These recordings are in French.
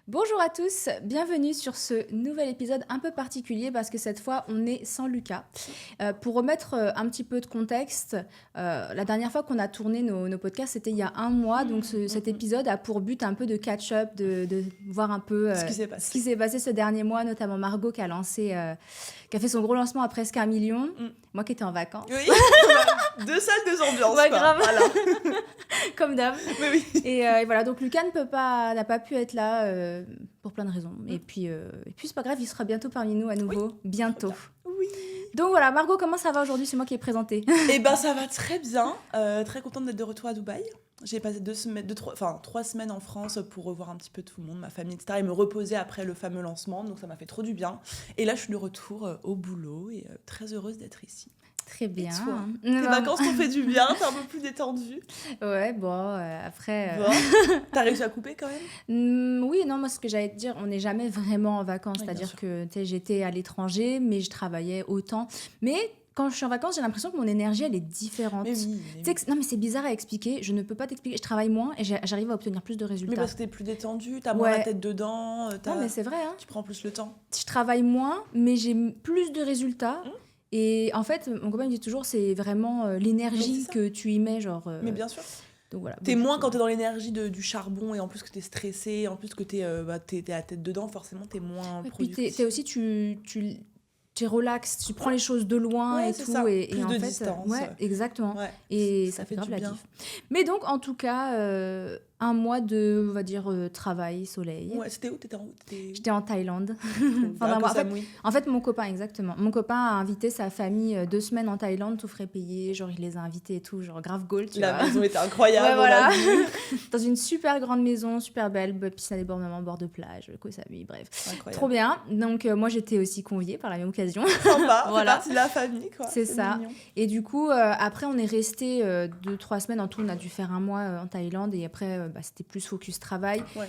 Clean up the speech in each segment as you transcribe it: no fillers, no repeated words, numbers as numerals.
Bonjour à tous, bienvenue sur ce nouvel épisode un peu particulier parce que cette fois on est sans Lucas. Pour remettre un petit peu de contexte, la dernière fois qu'on a tourné nos podcasts c'était il y a un mois, donc cet épisode a pour but un peu de catch-up, de voir un peu Ce qui s'est ce qui passé. s'est passé ce dernier mois, notamment Margot qui a fait son gros lancement à presque 1 million, moi qui étais en vacances. Oui, deux salles, deux ambiances. Ouais, quoi. grave. Voilà. Comme d'hab. Mais oui. Et voilà, donc Lucas n'a pas pu être là pour plein de raisons. Et puis c'est pas grave, il sera bientôt parmi nous à nouveau, bientôt. Oui. Donc voilà, Margot, comment ça va aujourd'hui? C'est moi qui ai présenté. Eh ben ça va très bien. Très contente d'être de retour à Dubaï. J'ai passé 3 semaines en France pour revoir un petit peu tout le monde, ma famille, etc. Et me reposer après le fameux lancement. Donc ça m'a fait trop du bien. Et là, je suis de retour au boulot et très heureuse d'être ici. Très bien. Et toi, tes vacances t'ont fait du bien, t'es un peu plus détendue. Ouais, bon, après... Bon. T'as réussi à couper quand même? Oui, non, moi, ce que j'allais te dire, on n'est jamais vraiment en vacances. Oui, C'est-à-dire bien sûr. que j'étais à l'étranger, mais je travaillais autant. Mais quand je suis en vacances, j'ai l'impression que mon énergie, elle est différente. Mais oui. Tu sais que- non, mais c'est bizarre à expliquer. Je ne peux pas t'expliquer. Je travaille moins et j'arrive à obtenir plus de Mais résultats. parce que t'es plus détendue, t'as moins la Ouais. tête dedans, Non, mais c'est vrai, hein. tu prends plus le temps. Je travaille moins, mais j'ai plus de résultats. Mmh. Et en fait, mon copain me dit toujours, c'est vraiment Mais l'énergie c'est ça. que tu y mets, genre. Mais bien sûr. Donc voilà. T'es Donc, moins quand t'es dans l'énergie du charbon et en plus que t'es stressé, en plus que t'es à la tête dedans, forcément t'es moins et puis productif. t'es aussi, tu relaxes, tu prends les choses de loin Ouais, et c'est tout. ça. Et Plus en de fait, distance. ouais, exactement. Ouais. Et Ça ça fait fait grave du la bien. diff. Mais donc, en tout cas, un mois de, on va dire, travail, soleil. Ouais, c'était où? T'étais en où? J'étais en Thaïlande. Enfin, d'un mois. Samui. En fait, mon copain, exactement. Mon copain a invité sa famille 2 semaines en Thaïlande, tout frais payé. Genre, il les a invités et tout, genre grave goal, tu La vois. maison était incroyable, Ouais, on voilà. l'a vu. Dans une super grande maison, super belle, piscine à débordement, bord de plage, quoi, ça, oui, bref. Incroyable. Trop bien. Donc, moi, j'étais aussi conviée par la même occasion. Sympa, Voilà. c'est partie de la famille, quoi. C'est ça. mignon. Et du coup, après, on est resté 2-3 semaines. En tout, on a dû faire un mois en Thaïlande. Et après, c'était plus focus travail. Ouais.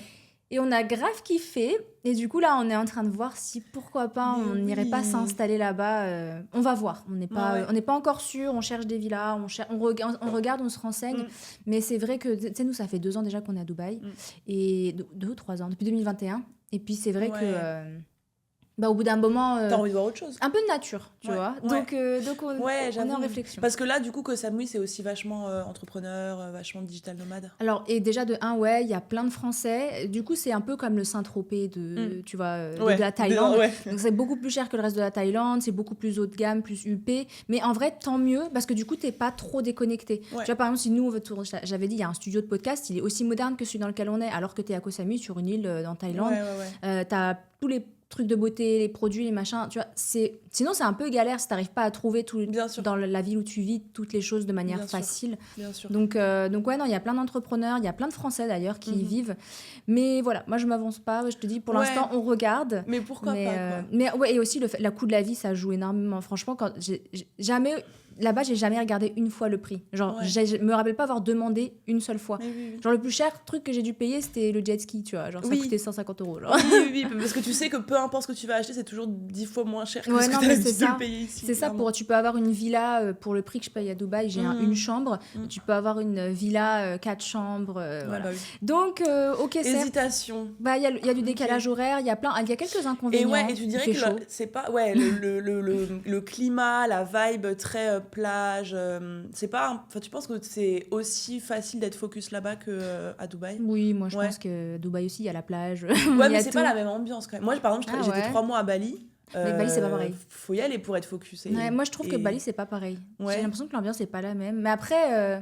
Et on a grave kiffé. Et du coup, là, on est en train de voir si, pourquoi pas, Mais on n'irait pas oui. s'installer là-bas. On va voir. On n'est pas, Ouais. on n'est pas encore sûr. On cherche des villas. On regarde, on se renseigne. Mais c'est vrai que, tu sais, nous, ça fait 2 ans déjà qu'on est à Dubaï. Et 2 ou 3 ans, depuis 2021. Et puis, c'est vrai Ouais. que... au bout d'un moment... T'as envie de voir autre chose? un peu de nature, tu Ouais. vois. Ouais. Donc on Ouais, est j'avoue. en réflexion. Parce que là, du coup, que Samui, c'est aussi vachement entrepreneur, vachement digital nomade. Alors, et déjà de un, ouais, il y a plein de Français. Du coup, c'est un peu comme le Saint-Tropez tu vois, de la Thaïlande. Ouais. Donc, c'est beaucoup plus cher que le reste de la Thaïlande. C'est beaucoup plus haut de gamme, plus huppé. Mais en vrai, tant mieux, parce que du coup, t'es pas trop déconnecté. Ouais. Tu vois, par exemple, si nous, on veut tourner... J'avais dit, il y a un studio de podcast, il est aussi moderne que celui dans lequel on est, alors que t'es à Koh Samui, sur une île en Thaïlande. Ouais. T'as tous les trucs de beauté, les produits, les machins, tu vois, sinon c'est un peu galère si t'arrives pas à trouver Bien sûr. dans la ville où tu vis toutes les choses de manière Bien sûr. facile. Bien sûr. Donc ouais, non, il y a plein d'entrepreneurs, il y a plein de Français d'ailleurs qui y vivent. Mais voilà, moi je m'avance pas, je te dis, pour Ouais. l'instant on regarde. Mais pourquoi pas, quoi. Mais ouais, et aussi le coût de la vie, ça joue énormément. Franchement, quand jamais... Là-bas, j'ai jamais regardé une fois le prix. Genre, Ouais. je me rappelle pas avoir demandé une seule fois. Mais oui. Genre, le plus cher truc que j'ai dû payer, c'était le jet ski, tu vois. Genre, ça Oui. coûtait 150 €. Genre. Oui, parce que tu sais que peu importe ce que tu vas acheter, c'est toujours 10 fois moins cher que Ouais, ce que non, t'as mais l'habitude c'est de ça. le payer ici. C'est ça, clairement. tu peux avoir une villa pour le prix que je paye à Dubaï, j'ai une chambre. Tu peux avoir une villa 4 chambres. Ouais, Voilà. bah oui. Donc, ok, c'est... Hésitation. Bah, il y a du décalage horaire, il y a quelques inconvénients. Et tu dirais Il que fait chaud. c'est pas le climat, la vibe très plage, c'est pas enfin tu penses que c'est aussi facile d'être focus là-bas que à Dubaï? Oui, moi je Ouais. pense que Dubaï aussi, il y a la plage. Ouais, il y mais a c'est tout. pas la même ambiance quand même. Moi par exemple, Ah j'étais ouais. 3 mois à Bali. Mais Bali, c'est pas pareil. Faut y aller pour être focus. Ouais, moi je trouve que Bali, c'est pas pareil. Ouais. J'ai l'impression que l'ambiance est pas la même. Mais après,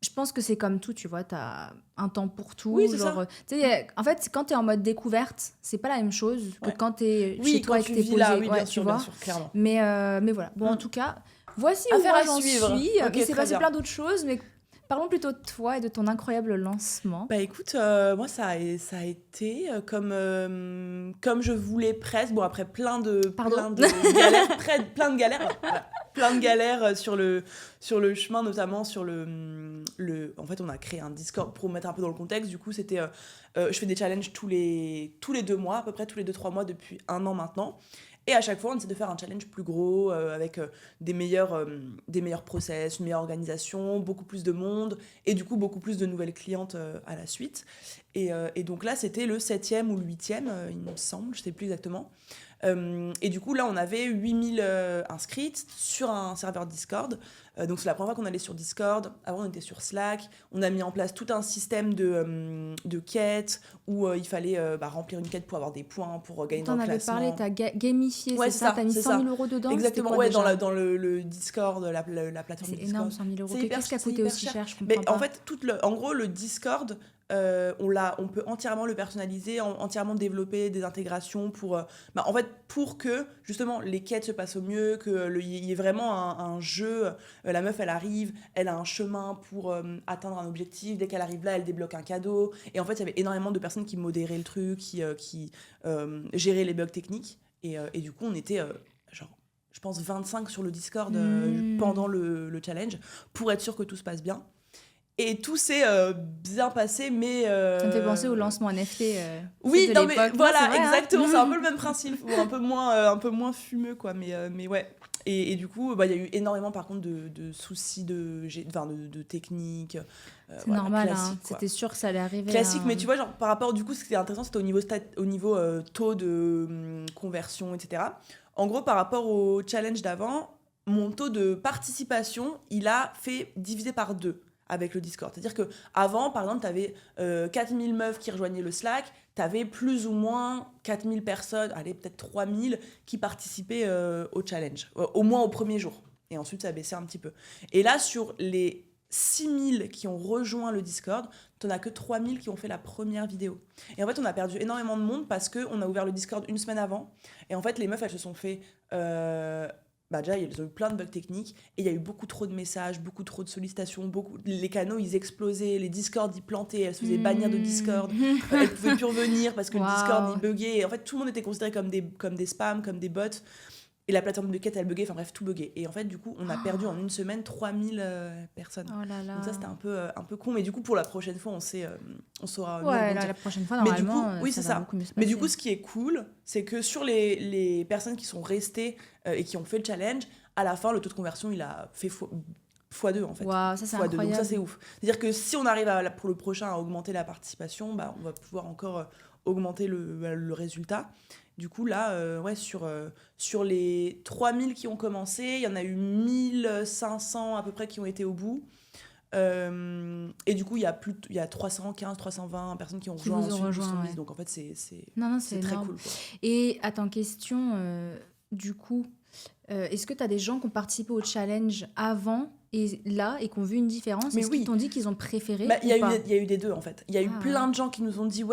je pense que c'est comme tout, tu vois, t'as un temps pour tout. Oui, c'est genre, ça. Tu sais, en fait, quand t'es en mode découverte, c'est pas la même chose que Ouais. quand t'es Oui, chez toi quand et que tu t'es vis posé. là, oui, Ouais, bien tu vois. sûr, clairement. Mais voilà. Bon, en tout cas, voici où Affaire moi à j'en suivre. suis. Ok, Il s'est très passé bien. plein d'autres choses, mais parlons plutôt de toi et de ton incroyable lancement. Bah écoute, moi ça a été comme je voulais presque. Bon après plein de galères, plein de galères, voilà. Plein de galères sur le chemin, notamment sur en fait on a créé un Discord pour mettre un peu dans le contexte. Du coup c'était je fais des challenges tous les 2 mois, à peu près tous les 2-3 mois depuis 1 an maintenant. Et à chaque fois, on essaie de faire un challenge plus gros, avec des meilleurs process, une meilleure organisation, beaucoup plus de monde, et du coup, beaucoup plus de nouvelles clientes à la suite. Et donc là, c'était le 7e ou le 8e, il me semble, je sais plus exactement. Et du coup, là, on avait 8000 inscrites sur un serveur Discord. Donc, c'est la première fois qu'on allait sur Discord. Avant, on était sur Slack. On a mis en place tout un système de quêtes où il fallait remplir une quête pour avoir des points, pour gagner dans le classement. T'en avais parlé, t'as gamifié, Ouais, c'est ça? T'as mis 100 000 euros dedans? Exactement, quoi, ouais, déjà dans le Discord, la plateforme c'est Discord. énorme, 100 000 euros. Qu'est-ce qui a coûté aussi cher? Je comprends Mais pas. en fait, en gros, le Discord, on peut entièrement le personnaliser, entièrement développer des intégrations en fait, pour que justement les quêtes se passent au mieux, qu'il y ait vraiment un jeu. La meuf, elle arrive, elle a un chemin pour atteindre un objectif. Dès qu'elle arrive là, elle débloque un cadeau. Et en fait, il y avait énormément de personnes qui modéraient le truc, qui géraient les bugs techniques. Et du coup, on était genre, je pense, 25 sur le Discord pendant le challenge pour être sûr que tout se passe bien. Et tout s'est bien passé, mais... Ça me fait penser au lancement NFT oui, de non, mais l'époque. voilà, C'est vrai, exactement, hein. c'est un peu le même principe, ou un peu moins fumeux, quoi, mais ouais. Et du coup, il y a eu énormément, par contre, de soucis de technique. C'est normal, classique, hein. quoi. C'était sûr que ça allait arriver. Classique, hein. mais tu vois, genre, par rapport, du coup, ce qui était intéressant, c'était au niveau taux de conversion, etc. En gros, par rapport au challenge d'avant, mon taux de participation, il a fait diviser par 2 avec le Discord. C'est-à-dire qu'avant, par exemple, tu avais 4000 meufs qui rejoignaient le Slack, tu avais plus ou moins 4000 personnes, allez, peut-être 3000, qui participaient au challenge, au moins au premier jour. Et ensuite, ça a baissé un petit peu. Et là, sur les 6000 qui ont rejoint le Discord, tu n'as que 3000 qui ont fait la première vidéo. Et en fait, on a perdu énormément de monde parce qu'on a ouvert le Discord une semaine avant. Et en fait, les meufs, elles se sont fait... déjà, ils ont eu plein de bugs techniques et il y a eu beaucoup trop de messages, beaucoup trop de sollicitations, les canaux, ils explosaient, les Discords, ils plantaient, elles se faisaient bannir de Discord, elles pouvaient plus revenir parce que le Discord, il buguait. Et en fait, tout le monde était considéré comme des spams, comme des bots. Et la plateforme de quête, elle buguait, enfin bref, tout buguait. Et en fait, du coup, on a perdu en une semaine 3000 personnes. Oh là là. Donc ça, c'était un peu con. Mais du coup, pour la prochaine fois, on saura mieux Ouais, rebondir. la prochaine fois, Mais du normalement, coup, oui, ça c'est va ça. beaucoup mieux se Mais du passer. coup, ce qui est cool, c'est que sur les personnes qui sont restées et qui ont fait le challenge, à la fin, le taux de conversion, il a fait x2 en fait. Waouh, ça c'est x2. incroyable. Donc ça, c'est ouf. C'est-à-dire que si on arrive pour le prochain à augmenter la participation, on va pouvoir encore augmenter le résultat. Du coup, là, sur les 3000 qui ont commencé, il y en a eu 1500 à peu près qui ont été au bout. Et du coup, il y a 315, 320 personnes qui ont rejoint ensuite. Ouais. Donc en fait, c'est très énorme. cool, quoi. Et attends, question, du coup, est-ce que tu as des gens qui ont participé au challenge avant et qui ont vu une différence? Mais est-ce qu'ils t'ont dit qu'ils ont préféré il y ou pas? a eu des deux en fait. Il y a eu plein de gens qui nous ont dit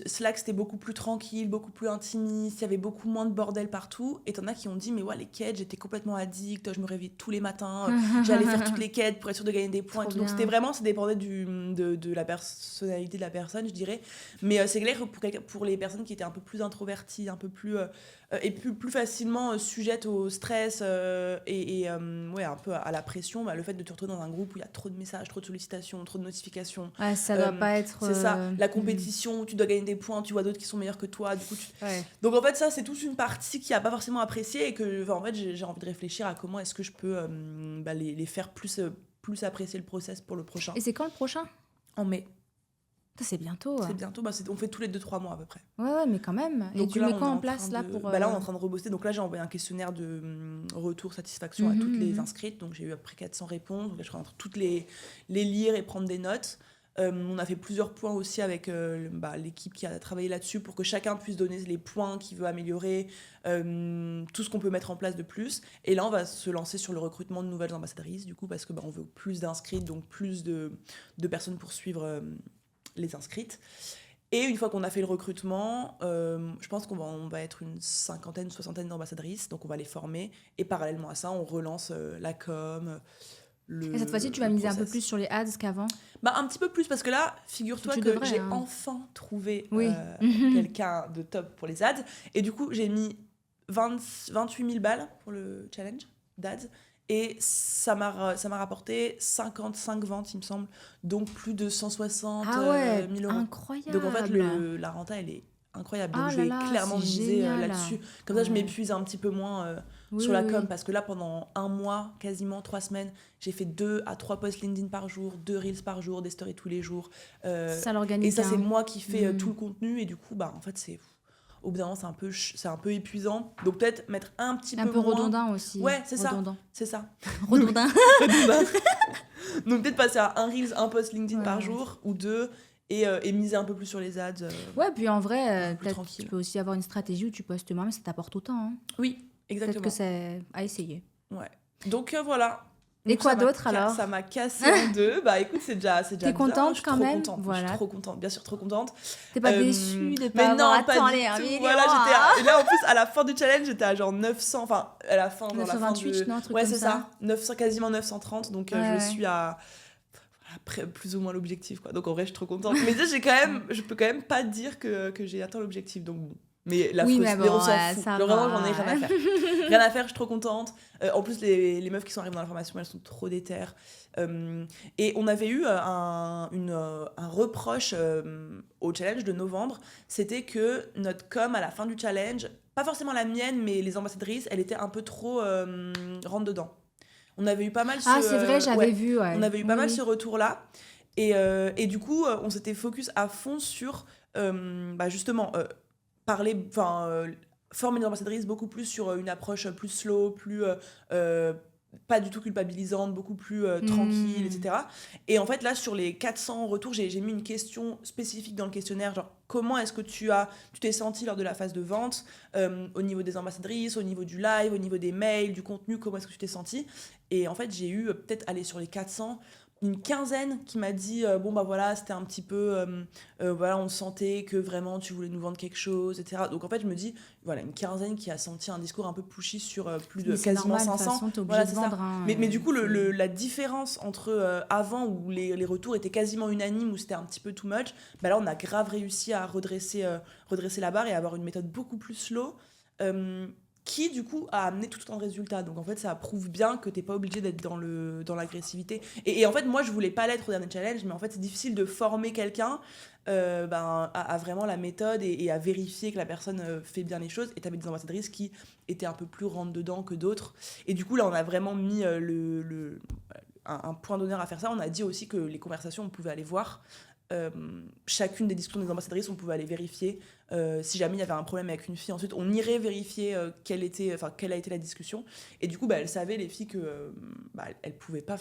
Slack c'était beaucoup plus tranquille, beaucoup plus intimiste, il y avait beaucoup moins de bordel partout. Et t'en as qui ont dit mais ouais, les quêtes, j'étais complètement addict, je me réveillais tous les matins, j'allais faire toutes les quêtes pour être sûre de gagner des points. Donc ça dépendait de la personnalité de la personne, je dirais. Mais c'est clair que pour les personnes qui étaient un peu plus introverties, un peu plus et plus facilement sujettes au stress et un peu à la pression, le fait de te retrouver dans un groupe où il y a trop de messages, trop de sollicitations, trop de notifications. Ouais, ça doit pas être... C'est ça, la compétition, où tu dois gagner des points, tu vois d'autres qui sont meilleurs que toi. Du coup, Donc en fait, ça, c'est toute une partie qui n'a pas forcément apprécié et que en fait, j'ai envie de réfléchir à comment est-ce que je peux les faire plus apprécier le process pour le prochain. Et c'est quand le prochain? En mai. Ça, c'est bientôt. C'est bientôt, on fait tous les 2-3 mois à peu près. Ouais, mais quand même. Donc et tu mets quoi en place là pour... Là, on est en train de rebosser. Donc là, j'ai envoyé un questionnaire de retour satisfaction à toutes les inscrites. Donc j'ai eu à peu près 400 réponses. Donc là, je suis en train de toutes les lire et prendre des notes. On a fait plusieurs points aussi avec l'équipe qui a travaillé là-dessus pour que chacun puisse donner les points qu'il veut améliorer, tout ce qu'on peut mettre en place de plus. Et là, on va se lancer sur le recrutement de nouvelles ambassadrices, du coup, parce que on veut plus d'inscrites, donc plus de personnes pour suivre les inscrites. Et une fois qu'on a fait le recrutement, je pense qu'on va être une 50aine, 60aine d'ambassadrices, donc on va les former. Et parallèlement à ça, on relance la com, et cette fois-ci, tu vas miser un peu plus sur les ads qu'avant? Un petit peu plus, parce que là, figure-toi que j'ai enfin trouvé quelqu'un de top pour les ads. Et du coup, j'ai mis 28 000 balles pour le challenge d'ads. Et ça m'a rapporté 55 ventes, il me semble. Donc plus de 160 000 euros. Incroyable. Donc en fait, la renta, elle est incroyable. Donc je vais clairement miser là-dessus. Comme ça, je m'épuise un petit peu moins sur la com, parce que là, pendant un mois, quasiment 3 semaines, j'ai fait 2 à 3 posts LinkedIn par jour, 2 Reels par jour, des stories tous les jours. Ça l'organise. Et ça, c'est moi qui fais tout le contenu. Et du coup, en fait, c'est... Au bout d'un moment, c'est un peu épuisant. Donc peut-être mettre un petit peu moins... Un peu redondant aussi. Ouais, c'est redondant. ça. C'est ça. Redondant. Donc peut-être passer à un Reels, un post LinkedIn par jour, ou 2... Et miser un peu plus sur les ads. Ouais, puis en vrai, peut-être tu peux aussi avoir une stratégie où tu postes moins, mais ça t'apporte autant. Hein. Oui, exactement. Peut-être que c'est à essayer. Ouais. Donc voilà. Et quoi d'autre alors ? Ça m'a cassé en deux. Bah écoute, c'est déjà T'es bien. contente quand même ? Contente. Voilà. Je suis trop contente, bien sûr, trop contente. T'es pas déçue de pas avoir atteint les 1 million ? Voilà, et là en plus, à la fin du challenge, j'étais à genre 900, enfin à la fin, 928, non, un truc ouais, comme c'est ça. 900, quasiment 930, donc je suis à plus ou moins l'objectif, quoi. Donc en vrai, je suis trop contente. Mais déjà, je peux quand même pas dire que j'ai atteint l'objectif, donc bon. Mais la oui, fausse, mais bon, on s'en fout. Vraiment, j'en ai rien à faire. Rien à faire, je suis trop contente. En plus, les meufs qui sont arrivées dans la formation, elles sont trop déterres. Et on avait eu un reproche au challenge de novembre. C'était que notre com à la fin du challenge, pas forcément la mienne, mais les ambassadrices, elle était un peu trop rentre dedans. On avait eu pas mal c'est vrai, j'avais vu. Ouais. On avait eu pas mal ce retour-là. Et du coup, on s'était focus à fond sur, justement, former les ambassadrices beaucoup plus sur une approche plus slow, plus pas du tout culpabilisante, beaucoup plus tranquille, etc. Et en fait, là, sur les 400 retours, j'ai mis une question spécifique dans le questionnaire, genre comment est-ce que tu t'es senti lors de la phase de vente, au niveau des ambassadrices, au niveau du live, au niveau des mails, du contenu, comment est-ce que tu t'es senti ? Et en fait, j'ai eu peut-être aller sur les 400, une quinzaine qui m'a dit voilà, c'était un petit peu voilà, on sentait que vraiment tu voulais nous vendre quelque chose, etc. Donc en fait je me dis voilà, une quinzaine qui a senti un discours un peu pushy sur plus de quasiment normal, 500. Façon, voilà, c'est vendre, ça. Mais du coup la différence entre avant où les retours étaient quasiment unanimes, où c'était un petit peu too much, là on a grave réussi à redresser la barre et à avoir une méthode beaucoup plus slow, qui du coup a amené tout autant de résultats. Donc en fait ça prouve bien que t'es pas obligé d'être dans l'agressivité. Et en fait moi je voulais pas l'être au dernier challenge, mais en fait c'est difficile de former quelqu'un à vraiment la méthode et à vérifier que la personne fait bien les choses. Et t'avais des ambassadrices qui étaient un peu plus rentre dedans que d'autres. Et du coup là on a vraiment mis un point d'honneur à faire ça. On a dit aussi que les conversations on pouvait aller voir. Chacune des discussions des ambassadrices, on pouvait aller vérifier si jamais il y avait un problème avec une fille. Ensuite, on irait vérifier quelle a été la discussion. Et du coup, elles savaient, les filles, que elles pouvaient pas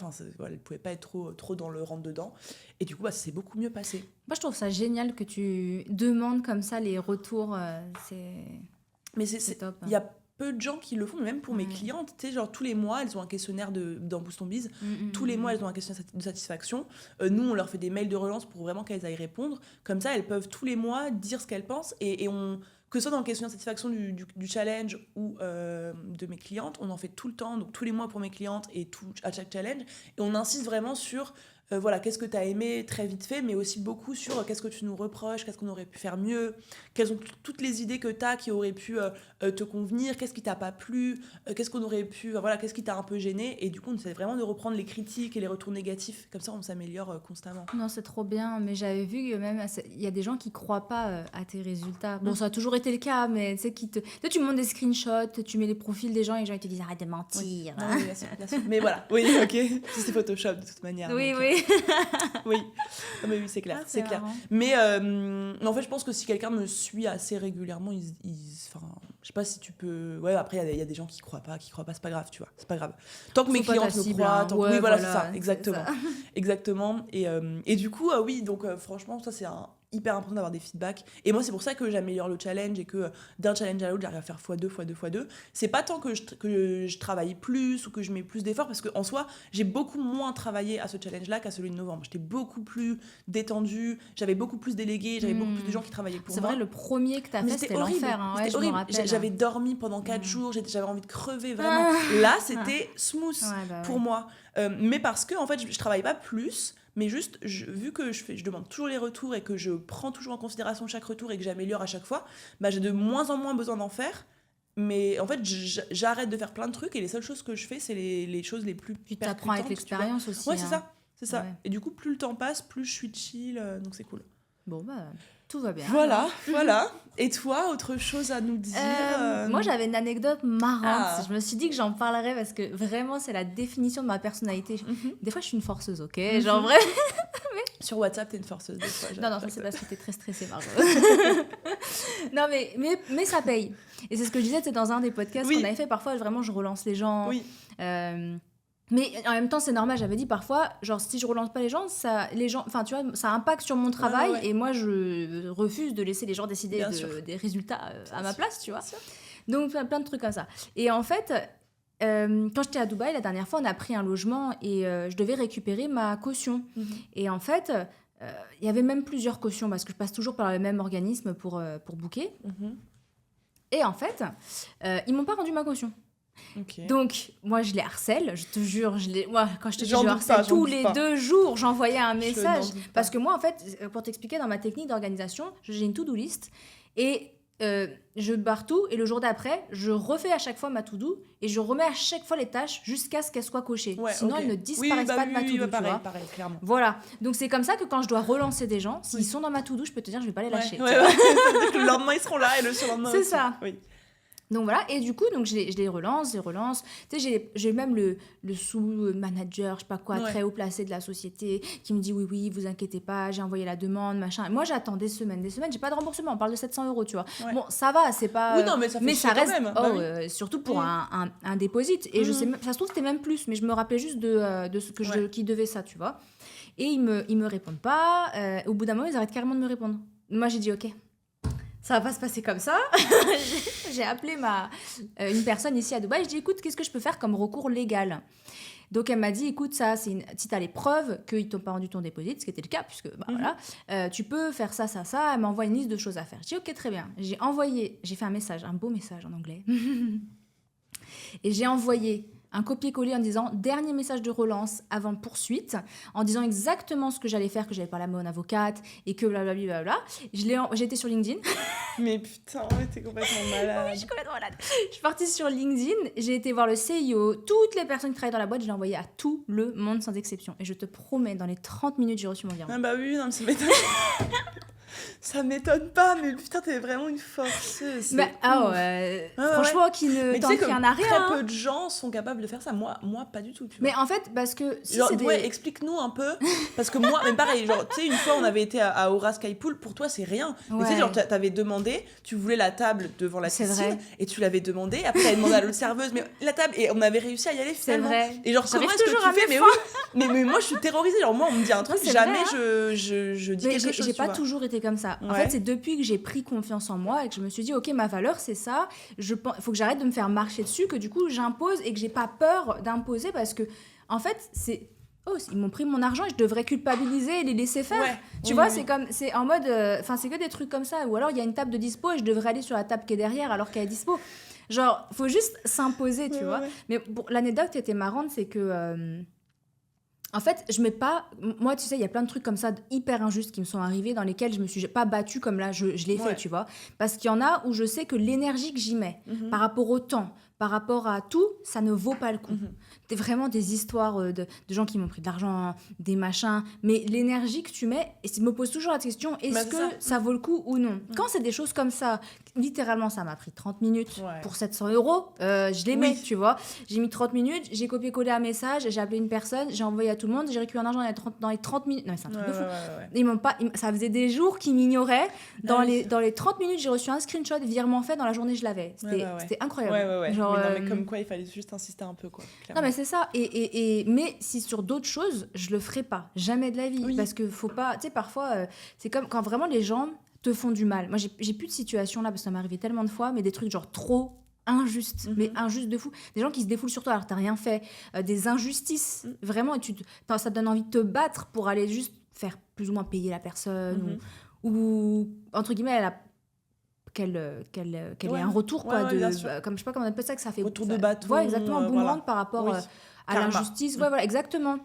être trop dans le rentre dedans. Et du coup, ça s'est beaucoup mieux passé. Moi, je trouve ça génial que tu demandes comme ça les retours. Mais c'est top. Il y a peu de gens qui le font, mais même pour mes clientes, tu sais, genre tous les mois, elles ont un questionnaire dans Boost Ton Biz. Tous les mois, elles ont un questionnaire de satisfaction. Nous, on leur fait des mails de relance pour vraiment qu'elles aillent répondre. Comme ça, elles peuvent tous les mois dire ce qu'elles pensent. Et que ce soit dans le questionnaire de satisfaction du challenge ou de mes clientes, on en fait tout le temps, donc tous les mois pour mes clientes et à chaque challenge. Et on insiste vraiment sur voilà, qu'est-ce que tu as aimé très vite fait, mais aussi beaucoup sur qu'est-ce que tu nous reproches, qu'est-ce qu'on aurait pu faire mieux, quelles sont toutes les idées que tu as qui auraient pu te convenir, qu'est-ce qui t'a pas plu, qu'est-ce qu'on aurait pu, voilà, qu'est-ce qui t'a un peu gêné. Et du coup, on essaie vraiment de reprendre les critiques et les retours négatifs, comme ça on s'améliore constamment. Non, c'est trop bien, mais j'avais vu que même il y a des gens qui croient pas à tes résultats. Bon, ça a toujours été le cas, mais tu sais, toi, tu montes des screenshots, tu mets les profils des gens et les gens ils te disent arrête de mentir. Oui. Non, oui, bien sûr. Mais voilà, oui, ok, c'est Photoshop de toute manière. Oui, donc, oui. Oui. Non, mais oui, c'est clair, c'est clair. Mais en fait, je pense que si quelqu'un me suit assez régulièrement, je sais pas si tu peux. Ouais, après il y a des gens qui croient pas, c'est pas grave, tu vois, c'est pas grave. Tant que mes clientes me croient, oui, voilà, c'est ça, exactement, exactement. Et du coup, oui, donc franchement, ça c'est hyper important d'avoir des feedbacks. Et moi, c'est pour ça que j'améliore le challenge et que d'un challenge à l'autre, j'arrive à faire x2. C'est pas tant que je travaille plus ou que je mets plus d'efforts, parce qu'en soi, j'ai beaucoup moins travaillé à ce challenge-là qu'à celui de novembre. J'étais beaucoup plus détendue, j'avais beaucoup plus délégué, j'avais beaucoup plus de gens qui travaillaient pour moi. C'est vrai, le premier que t'as fait, c'était l'enfer. Hein. C'était horrible. J'avais dormi pendant 4 jours, j'avais envie de crever, vraiment. Là, c'était smooth pour moi. Mais parce que, en fait, je travaille pas plus. Mais juste, vu que je demande toujours les retours et que je prends toujours en considération chaque retour et que j'améliore à chaque fois, j'ai de moins en moins besoin d'en faire. Mais en fait, j'arrête de faire plein de trucs et les seules choses que je fais, c'est les choses les plus percutantes. Tu t'apprends avec l'expérience aussi. Ouais, c'est ça. Ouais. Et du coup, plus le temps passe, plus je suis chill, donc c'est cool. Bon, tout va bien. Voilà. Et toi, autre chose à nous dire Moi, j'avais une anecdote marrante. Ah. Je me suis dit que j'en parlerais parce que vraiment, c'est la définition de ma personnalité. Des fois, je suis une forceuse, ok? Genre, vrai. Sur WhatsApp, t'es une forceuse des fois. Non, ça, c'est parce que t'es très stressée, Margot. Non, mais ça paye. Et c'est ce que je disais, c'est dans un des podcasts qu'on avait fait. Parfois, vraiment, je relance les gens. Oui. Mais en même temps, c'est normal. J'avais dit parfois, genre, si je relance pas les gens, enfin, tu vois, ça impacte sur mon travail. Et moi, je refuse de laisser les gens décider des résultats à ma place, tu vois. Donc, plein de trucs comme ça. Et en fait, quand j'étais à Dubaï, la dernière fois, on a pris un logement et je devais récupérer ma caution. Et en fait, il y avait même plusieurs cautions parce que je passe toujours par le même organisme pour booker. Et en fait, ils m'ont pas rendu ma caution. Okay. Donc, moi, je les harcèle, je te jure. Moi, quand je te dis je harcèle, tous les 2 jours, j'envoyais un message. Parce que moi, en fait, pour t'expliquer, dans ma technique d'organisation, j'ai une to-do list et je barre tout. Et le jour d'après, je refais à chaque fois ma to-do et je remets à chaque fois les tâches jusqu'à ce qu'elles soient cochées. Sinon, elles ne disparaissent pas de ma to-do. Pareil, clairement. Voilà. Donc, c'est comme ça que quand je dois relancer des gens, s'ils sont dans ma to-do, je peux te dire, je vais pas les lâcher. Le lendemain, ils seront là et le surlendemain c'est aussi. Ça. Oui. Donc voilà, et du coup, donc je les relance. Tu sais, j'ai même le sous-manager, je sais pas quoi, très haut placé de la société, qui me dit oui, vous inquiétez pas, j'ai envoyé la demande, machin. Moi, j'attends des semaines, j'ai pas de remboursement, on parle de 700 €, tu vois. Bon, ça va, c'est pas... Oui, non, mais ça fait ça reste, quand même. Surtout pour un déposit. Et je sais, ça se trouve, c'était même plus, mais je me rappelais juste de ce que qui devait ça, tu vois. Et ils me répondent pas. Au bout d'un moment, ils arrêtent carrément de me répondre. Moi, j'ai dit ok. Ça va pas se passer comme ça. J'ai appelé une personne ici à Dubaï. Je dis, écoute, qu'est-ce que je peux faire comme recours légal ? Donc, elle m'a dit, écoute, si tu as les preuves qu'ils t'ont pas rendu ton dépôt, ce qui était le cas, puisque, voilà, tu peux faire ça. Elle m'envoie une liste de choses à faire. Je dis, ok, très bien. J'ai fait un message, un beau message en anglais. Et j'ai envoyé un copier-coller en disant dernier message de relance avant poursuite, en disant exactement ce que j'allais faire, que j'allais parler à mon avocate et que blablabla. J'ai été sur LinkedIn. Mais putain, t'es complètement malade. Oui, je suis complètement malade. Je suis partie sur LinkedIn, j'ai été voir le CEO, toutes les personnes qui travaillent dans la boîte, je l'ai envoyé à tout le monde sans exception. Et je te promets, dans les 30 minutes, j'ai reçu mon virement. Ah bah oui, non, mais ça m'étonne. Ça m'étonne pas, mais putain, t'es vraiment une forceuse. Franchement, qui ne tente rien à rien. Très peu de gens sont capables de faire ça. Moi pas du tout. Tu vois. Mais en fait, parce que si genre, c'est explique-nous un peu. Parce que moi, même pareil, genre, tu sais, une fois, on avait été à Aura Skypool, pour toi, c'est rien. Mais tu sais, genre, t'avais demandé, tu voulais la table devant la piscine, et tu l'avais demandé. Après, elle demandé à l'autre serveuse, mais la table, et on avait réussi à y aller finalement. C'est vrai. Et genre, comment est-ce que tu fais ? Mais moi, je suis terrorisée. Genre, moi, on me dit un truc, jamais je dis quelque chose. J'ai pas toujours été comme ça. En fait, c'est depuis que j'ai pris confiance en moi et que je me suis dit ok, ma valeur c'est ça, il faut que j'arrête de me faire marcher dessus, que du coup j'impose et que j'ai pas peur d'imposer, parce que en fait ils m'ont pris mon argent et je devrais culpabiliser et les laisser faire. Tu vois, c'est en mode c'est que des trucs comme ça, ou alors il y a une table de dispo et je devrais aller sur la table qui est derrière alors qu'elle est dispo. Genre, faut juste s'imposer, tu vois. Mais bon, l'anecdote qui était marrante, c'est que en fait, je mets pas... Moi, tu sais, il y a plein de trucs comme ça hyper injustes qui me sont arrivés, dans lesquels je me suis pas battue comme là, je l'ai fait, tu vois. Parce qu'il y en a où je sais que l'énergie que j'y mets, par rapport au temps, par rapport à tout, ça ne vaut pas le coup. C'est vraiment des histoires de gens qui m'ont pris de l'argent, des machins. Mais l'énergie que tu mets, et je me pose toujours la question, est-ce que ça vaut le coup ou non ? Quand c'est des choses comme ça, littéralement, ça m'a pris 30 minutes pour 700 €, je les mets, tu vois. J'ai mis 30 minutes, j'ai copié-collé un message, j'ai appelé une personne, j'ai envoyé à tout le monde, j'ai récupéré un argent dans les 30 minutes. Non, mais c'est un truc de fou. Ils m'ont pas, ça faisait des jours qu'ils m'ignoraient. Dans les 30 minutes, j'ai reçu un screenshot, virement fait, dans la journée, je l'avais. C'était incroyable. Genre, non, mais comme quoi, il fallait juste insister un peu, quoi. Clairement. Non, mais c'est ça. Mais si sur d'autres choses, je le ferai pas. Jamais de la vie. Parce que faut pas... Tu sais, parfois, c'est comme quand vraiment les gens te font du mal. Moi, j'ai plus de situation là, parce que ça m'est arrivé tellement de fois, mais des trucs genre trop injustes, mais injustes de fou. Des gens qui se défoulent sur toi alors que t'as rien fait. Des injustices. Vraiment, et ça te donne envie de te battre pour aller juste faire plus ou moins payer la personne. Ou entre guillemets, elle a... qu'elle ait un retour, quoi, comme je sais pas comment on appelle ça, que ça fait retour de bâton, ouais, exactement, boomerang par rapport à l'injustice, voilà, exactement.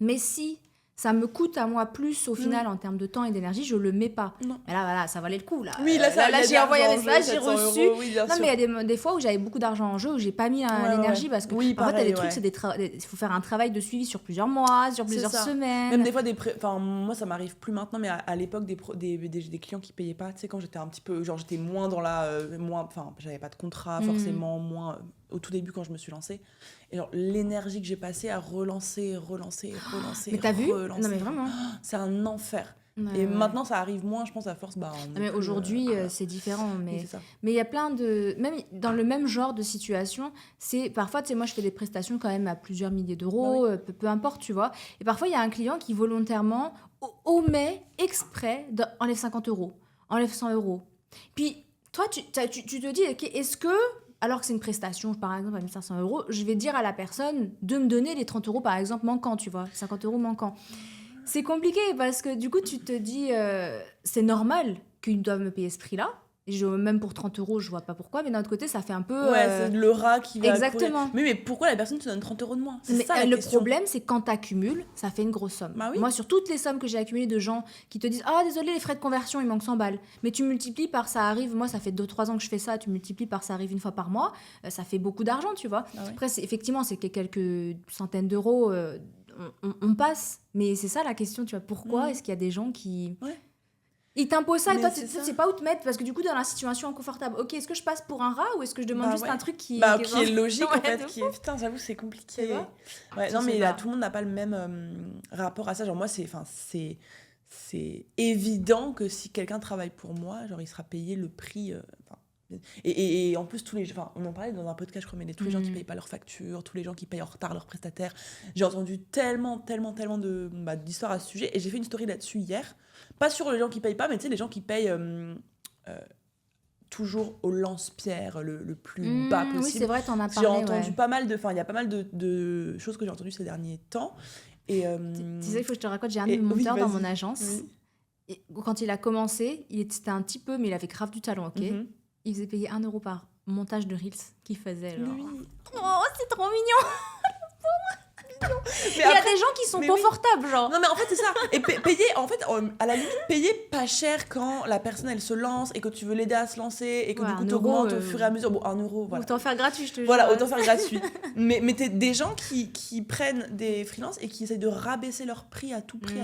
Mais si ça me coûte à moi plus au final en termes de temps et d'énergie, je le mets pas. Non. Mais là, voilà, ça valait le coup. Là, Oui, là, là j'ai envoyé un message, j'ai 700 reçu. €, oui, bien Non, sûr. mais il y a des fois où j'avais beaucoup d'argent en jeu, où j'ai pas mis l'énergie parce que Oui, parfois, pareil, t'as des trucs, il faut faire un travail de suivi sur plusieurs mois, sur plusieurs semaines. Même des fois, enfin, moi, ça m'arrive plus maintenant, mais à l'époque, des clients qui payaient pas, tu sais, quand j'étais un petit peu, genre, j'étais moins dans la, enfin, j'avais pas de contrat, forcément, moins, au tout début, quand je me suis lancée. Et genre, l'énergie que j'ai passée à relancer. Mais t'as vu ? Non, mais vraiment. C'est un enfer. Ouais, et maintenant, ça arrive moins, je pense, à force. Mais aujourd'hui, c'est différent. Oui, c'est ça. Mais il y a plein de. Même dans le même genre de situation, c'est parfois, tu sais, moi, je fais des prestations quand même à plusieurs milliers d'euros, peu importe, tu vois. Et parfois, il y a un client qui volontairement omet exprès enlève 50 €, enlève 100 €. Puis, toi, tu te dis, ok, est-ce que. Alors que c'est une prestation, par exemple, à 1 500 €, je vais dire à la personne de me donner les 30 €, par exemple, manquants, tu vois, 50 € manquants. C'est compliqué parce que du coup, tu te dis, c'est normal qu'ils doivent me payer ce prix-là. Même pour 30 €, je vois pas pourquoi, mais d'un autre côté, ça fait un peu... Ouais, c'est le rat qui va Exactement. courir. Mais pourquoi la personne te donne 30 € de moins ? C'est mais ça la le question. problème, c'est quand tu accumules, ça fait une grosse somme. Bah oui. Moi, sur toutes les sommes que j'ai accumulées de gens qui te disent « Ah, désolé, les frais de conversion, il manque 100 balles. » Mais tu multiplies par ça arrive, moi, ça fait 2-3 ans que je fais ça, tu multiplies par ça arrive une fois par mois, ça fait beaucoup d'argent, tu vois. Ah ouais. Après, effectivement, c'est que quelques centaines d'euros, on passe. Mais c'est ça la question, tu vois. Pourquoi est-ce qu'il y a des gens qui... Ouais. Ils t'imposent ça et Mais toi, tu c'est ça. sais pas où te mettre parce que du coup, dans la situation inconfortable, ok, est-ce que je passe pour un rat ou est-ce que je demande juste un truc qui est logique en fait, de putain, j'avoue, c'est compliqué. Tu vois. Ouais, Je non, sais mais pas. là, tout le monde n'a pas le même rapport à ça. Genre, moi, c'est évident que si quelqu'un travaille pour moi, genre, il sera payé le prix. Et en plus, on en parlait dans un podcast, je crois, mais tous les gens qui payent pas leurs factures, tous les gens qui payent en retard leurs prestataires. J'ai entendu tellement d'histoires à ce sujet. Et j'ai fait une story là-dessus hier. Pas sur les gens qui payent pas, mais tu sais, les gens qui payent toujours au lance-pierre le plus bas possible. Oui, c'est vrai, t'en as parlé. J'ai entendu pas mal il y a pas mal de choses que j'ai entendues ces derniers temps. Et, tu sais, il faut que je te raconte, j'ai un de mes monteurs dans mon agence. Oui. Et quand il a commencé, c'était un petit peu, mais il avait grave du talent, ok. Il faisait payer 1 € par montage de Reels qu'il faisait. Genre. Lui. Oh, c'est trop mignon. Mais il y a des gens qui sont confortables, genre. Non, mais en fait, c'est ça. Et payer, en fait, à la limite, payer pas cher quand la personne, elle se lance et que tu veux l'aider à se lancer et que du coup, t'augmentes au fur et à mesure. Bon, 1 €, voilà. Autant faire gratuit, je te jure. Voilà, autant faire gratuit. mais t'es des gens qui prennent des freelances et qui essayent de rabaisser leur prix à tout prix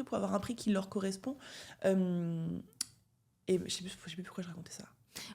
pour avoir un prix qui leur correspond. Et je sais plus pourquoi je racontais ça.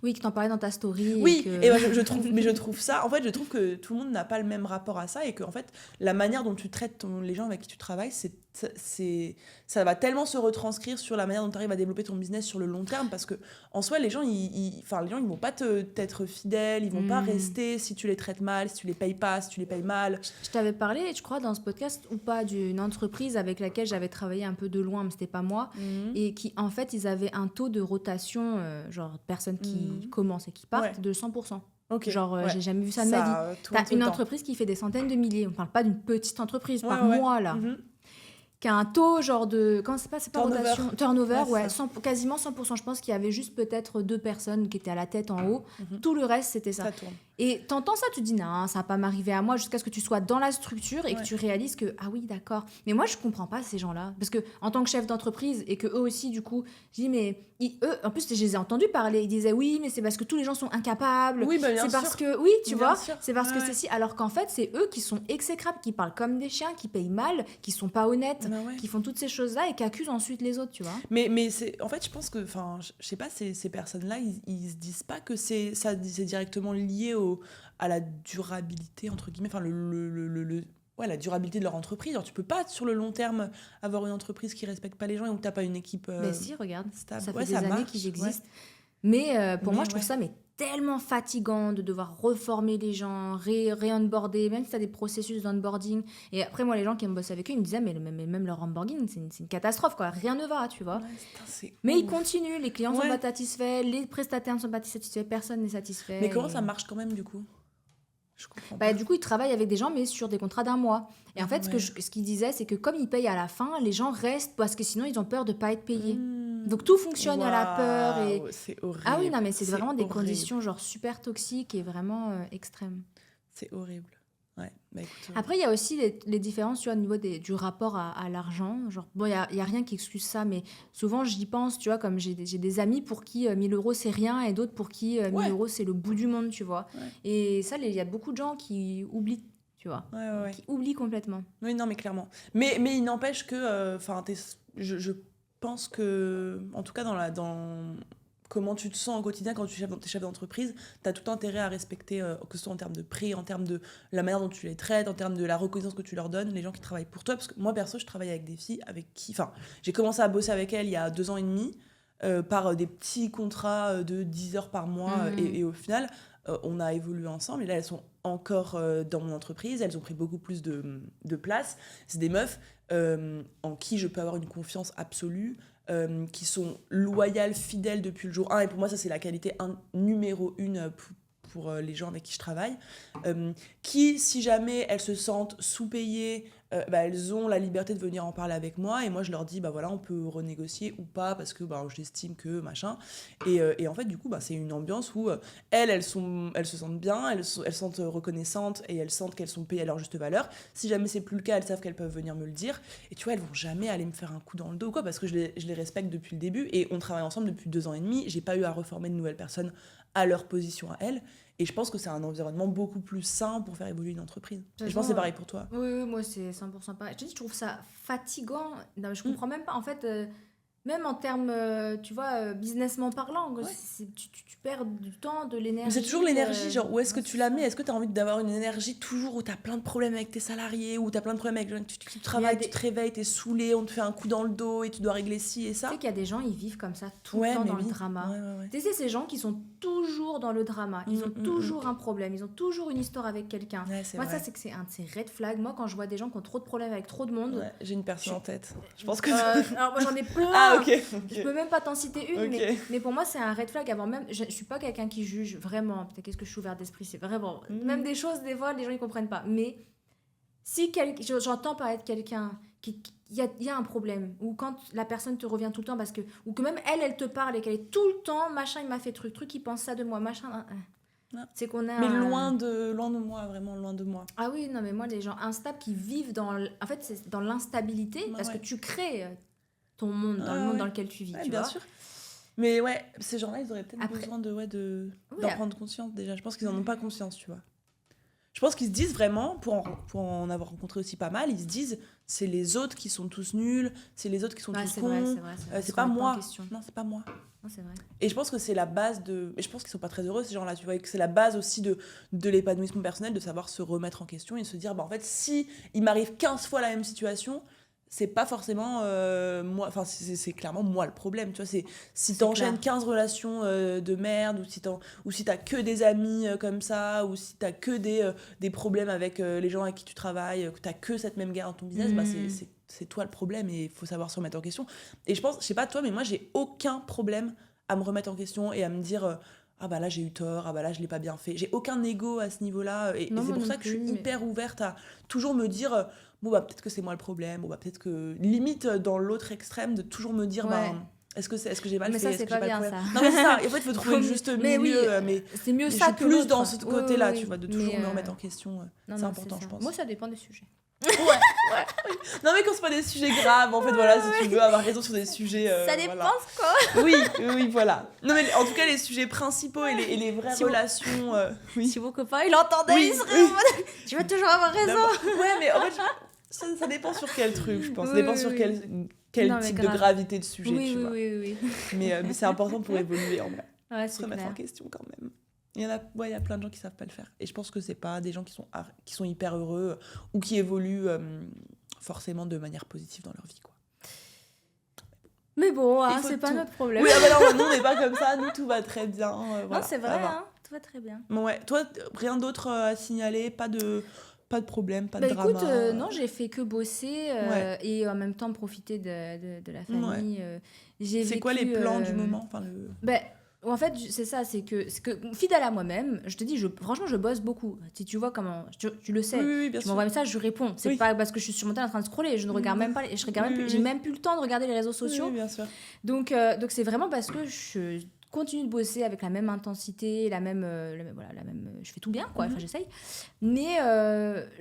Oui, que t'en parlais dans ta story. Oui, et je trouve ça... En fait, je trouve que tout le monde n'a pas le même rapport à ça et que, en fait, la manière dont tu traites les gens avec qui tu travailles, ça va tellement se retranscrire sur la manière dont tu arrives à développer ton business sur le long terme parce que, en soi, les gens, ils vont pas t'être fidèles, ils vont pas rester si tu les traites mal, si tu les payes pas, si tu les payes mal. Je t'avais parlé, je crois, dans ce podcast ou pas, d'une entreprise avec laquelle j'avais travaillé un peu de loin, mais c'était pas moi, et qui, en fait, ils avaient un taux de rotation, genre, personnes qui commencent et qui partent, de 100%. Okay, genre, j'ai jamais vu ça de ma vie. T'as une entreprise qui fait des centaines de milliers, on parle pas d'une petite entreprise par mois, là. Qui a un taux genre de... Comment c'est pas rotation. Turnover, ouais. Quasiment 100%. Je pense qu'il y avait juste peut-être 2 personnes qui étaient à la tête en haut. Tout le reste, c'était ça. Et t'entends ça, tu te dis, non, ça va pas m'arriver à moi jusqu'à ce que tu sois dans la structure et que tu réalises que, ah oui, d'accord. Mais moi, je comprends pas ces gens-là. Parce que en tant que chef d'entreprise et que eux aussi, du coup, je dis, mais eux, en plus, je les ai entendus parler. Ils disaient, oui, mais c'est parce que tous les gens sont incapables. Oui, bien c'est sûr. parce que, oui, tu vois, sûr. c'est parce que c'est si. Alors qu'en fait, c'est eux qui sont exécrables, qui parlent comme des chiens, qui payent mal, qui sont pas honnêtes, qui font toutes ces choses-là et qui accusent ensuite les autres, tu vois. Mais c'est, en fait, je pense que, je sais pas, ces personnes-là, ils se disent pas que c'est directement lié à la durabilité, entre guillemets, enfin, la durabilité de leur entreprise. Alors, tu peux pas, sur le long terme, avoir une entreprise qui respecte pas les gens et où t'as pas une équipe mais si, regarde, stable. Ça fait des années qu'ils existent. Mais pour moi, je trouve ça tellement fatigant de devoir reformer les gens, ré-onboarder, même si tu as des processus d'onboarding. Et après, moi, les gens qui me bossent avec eux, ils me disaient, mais même leur onboarding, c'est une catastrophe, quoi. Rien ne va, tu vois. Mais ils continuent, les clients sont pas satisfaits, les prestataires ne sont pas satisfaits, personne n'est satisfait. Mais comment ça marche quand même, du coup ? Je comprends pas. Du coup, ils travaillent avec des gens, mais sur des contrats d'1 mois. Et en fait, ce qu'ils disaient, c'est que comme ils payent à la fin, les gens restent parce que sinon, ils ont peur de pas être payés. Donc, tout fonctionne à la peur. Et... C'est horrible. Ah oui, non, mais c'est vraiment des conditions genre super toxiques et vraiment extrêmes. C'est horrible. Ouais, bah écoute. Après, il y a aussi les différences, tu vois, au niveau du rapport à l'argent. Genre, bon, il y a rien qui excuse ça, mais souvent, j'y pense, tu vois, comme j'ai des amis pour qui 1000 euros, c'est rien, et d'autres pour qui 1000 Ouais, euros, c'est le bout du monde, tu vois. ouais, Et ça, il y a beaucoup de gens qui oublient, tu vois, ouais, ouais, ouais. qui oublient complètement. Oui, non, mais clairement. Mais il n'empêche que, enfin, je pense que, en tout cas, dans comment tu te sens au quotidien quand tu es chef d'entreprise, tu as tout intérêt à respecter, que ce soit en termes de prix, en termes de la manière dont tu les traites, en termes de la reconnaissance que tu leur donnes, les gens qui travaillent pour toi. Parce que moi, perso, je travaille avec des filles avec qui. Enfin, j'ai commencé à bosser avec elles il y a 2 ans et demi, par des petits contrats de 10 heures par mois. Et au final, on a évolué ensemble. Et là, elles sont encore dans mon entreprise. Elles ont pris beaucoup plus de place. C'est des meufs en qui je peux avoir une confiance absolue. Qui sont loyales, fidèles depuis le jour 1. Et pour moi, ça, c'est la qualité numéro 1 pour les gens avec qui je travaille. Qui, si jamais elles se sentent sous-payées, elles ont la liberté de venir en parler avec moi. Et moi, je leur dis, bah voilà, on peut renégocier ou pas, parce que j'estime que machin. Et en fait, du coup, c'est une ambiance où elles se sentent bien, elles se sentent reconnaissantes et elles sentent qu'elles sont payées à leur juste valeur. Si jamais c'est plus le cas, elles savent qu'elles peuvent venir me le dire. Et tu vois, elles vont jamais aller me faire un coup dans le dos ou quoi, parce que je les respecte depuis le début et on travaille ensemble depuis 2 ans et demi. J'ai pas eu à reformer de nouvelles personnes à leur position à elles. Et je pense que c'est un environnement beaucoup plus sain pour faire évoluer une entreprise. Et je pense que c'est pareil pour toi. Oui, moi, c'est 100% pareil. Je te dis, je trouve ça fatigant. Non, je comprends même pas. En fait, même en termes, tu vois, businessment parlant, Ouais. tu perds du temps, de l'énergie. Mais c'est toujours l'énergie, genre, où est-ce que ouais, tu la mets? Est-ce que tu as envie d'avoir une énergie toujours où tu as plein de problèmes avec tes salariés, où tu as plein de problèmes avec les gens que tu travailles, tu te réveilles, tu es saoulé, on te fait un coup dans le dos et tu dois régler ci et ça? Tu sais qu'il y a des gens, ils vivent comme ça tout le temps dans le drama. Ouais. Tu sais, ces gens qui sont toujours dans le drama. Ils ont toujours un problème, ils ont toujours une histoire avec quelqu'un. Ouais, Moi, vrai. ça, c'est que c'est un de ces red flags. Moi, quand je vois des gens qui ont trop de problèmes avec trop de monde... Ouais, j'ai une personne en tête. Je pense que... alors, moi, j'en ai plein. Ah, ok. Je peux même pas t'en citer une, Ok. mais pour moi, c'est un red flag avant même... Je suis pas quelqu'un qui juge, vraiment. Peut-être qu'est-ce que je suis ouverte d'esprit, c'est vraiment... Même des choses, des fois, les gens, ils comprennent pas. Mais si j'entends parler de quelqu'un il y a un problème, ou quand la personne te revient tout le temps, parce que, ou que même elle te parle et qu'elle est tout le temps, machin, il m'a fait truc, il pense ça de moi, machin... C'est qu'on a mais loin de moi, vraiment loin de moi. Ah oui, non, mais moi, les gens instables qui vivent en fait, c'est dans l'instabilité, parce que tu crées ton monde, dans le monde dans lequel tu vis, tu bien vois. sûr. Mais ouais, ces gens-là, ils auraient peut-être besoin d'en prendre conscience déjà. Je pense qu'ils en ont pas conscience, tu vois. Je pense qu'ils se disent vraiment, pour en avoir rencontré aussi pas mal, ils se disent, c'est les autres qui sont tous nuls, c'est les autres qui sont tous cons, c'est pas moi. Non, c'est pas moi. Non, c'est vrai. Et je pense que c'est la base de... Et je pense qu'ils sont pas très heureux, ces gens-là, tu vois, et que c'est la base aussi de l'épanouissement personnel, de savoir se remettre en question et se dire, en fait, si il m'arrive 15 fois la même situation, c'est pas forcément moi, enfin c'est clairement moi le problème, tu vois, c'est si t'enchaînes 15 relations de merde, ou si t'as que des amis comme ça, ou si t'as que des problèmes avec les gens avec qui tu travailles, que t'as que cette même guerre dans ton business, c'est toi le problème et il faut savoir se remettre en question. Et je pense, je sais pas toi, mais moi j'ai aucun problème à me remettre en question et à me dire ah bah là j'ai eu tort, ah bah là je l'ai pas bien fait. J'ai aucun ego à ce niveau-là et c'est pour ça que je suis hyper ouverte à toujours me dire bon bah peut-être que c'est moi le problème, bon bah peut-être que limite dans l'autre extrême de toujours me dire est-ce que j'ai mal fait, ça, c'est pas bien ça. Non mais c'est ça, en fait il faut trouver le juste milieu, mais c'est mieux ça que plus dans ce côté-là, tu vois, de toujours me remettre en question, c'est important je pense. Moi ça dépend des sujets. Oui. Non mais quand c'est pas des sujets graves, en fait voilà, si tu veux avoir raison sur des sujets ça dépend quoi. Oui, voilà. Non mais en tout cas les sujets principaux et les vraies relations si vos copains ils l'entendaient, ils seraient en mode tu vas toujours avoir raison. Ouais mais en fait ça dépend sur quel truc, je pense. Ça dépend sur quel type de gravité de sujet, tu vois. Oui. Mais c'est important pour évoluer en vrai. Ouais, c'est se remettre en question quand même. Il y a plein de gens qui savent pas le faire. Et je pense que c'est pas des gens qui sont hyper heureux ou qui évoluent forcément de manière positive dans leur vie, quoi. Mais bon, c'est pas notre problème. Oui, nous on n'est pas comme ça, nous tout va très bien. Voilà, non, c'est vrai, tout va très bien. Bon, ouais. Toi, rien d'autre à signaler, pas de problème, pas de drama. Écoute, non, j'ai fait que bosser et en même temps profiter de la famille. C'est quoi les plans du moment, en fait, c'est ça, c'est que fidèle à moi-même, je te dis, franchement, je bosse beaucoup. Si tu vois comment, tu le sais, bien je m'envoie un message, je réponds. C'est pas parce que je suis sur mon téléphone en train de scroller, je ne regarde même pas, j'ai même plus le temps de regarder les réseaux sociaux. Oui, bien sûr. Donc c'est vraiment parce que continue de bosser avec la même intensité, je fais tout bien, quoi. Enfin, j'essaye. Mais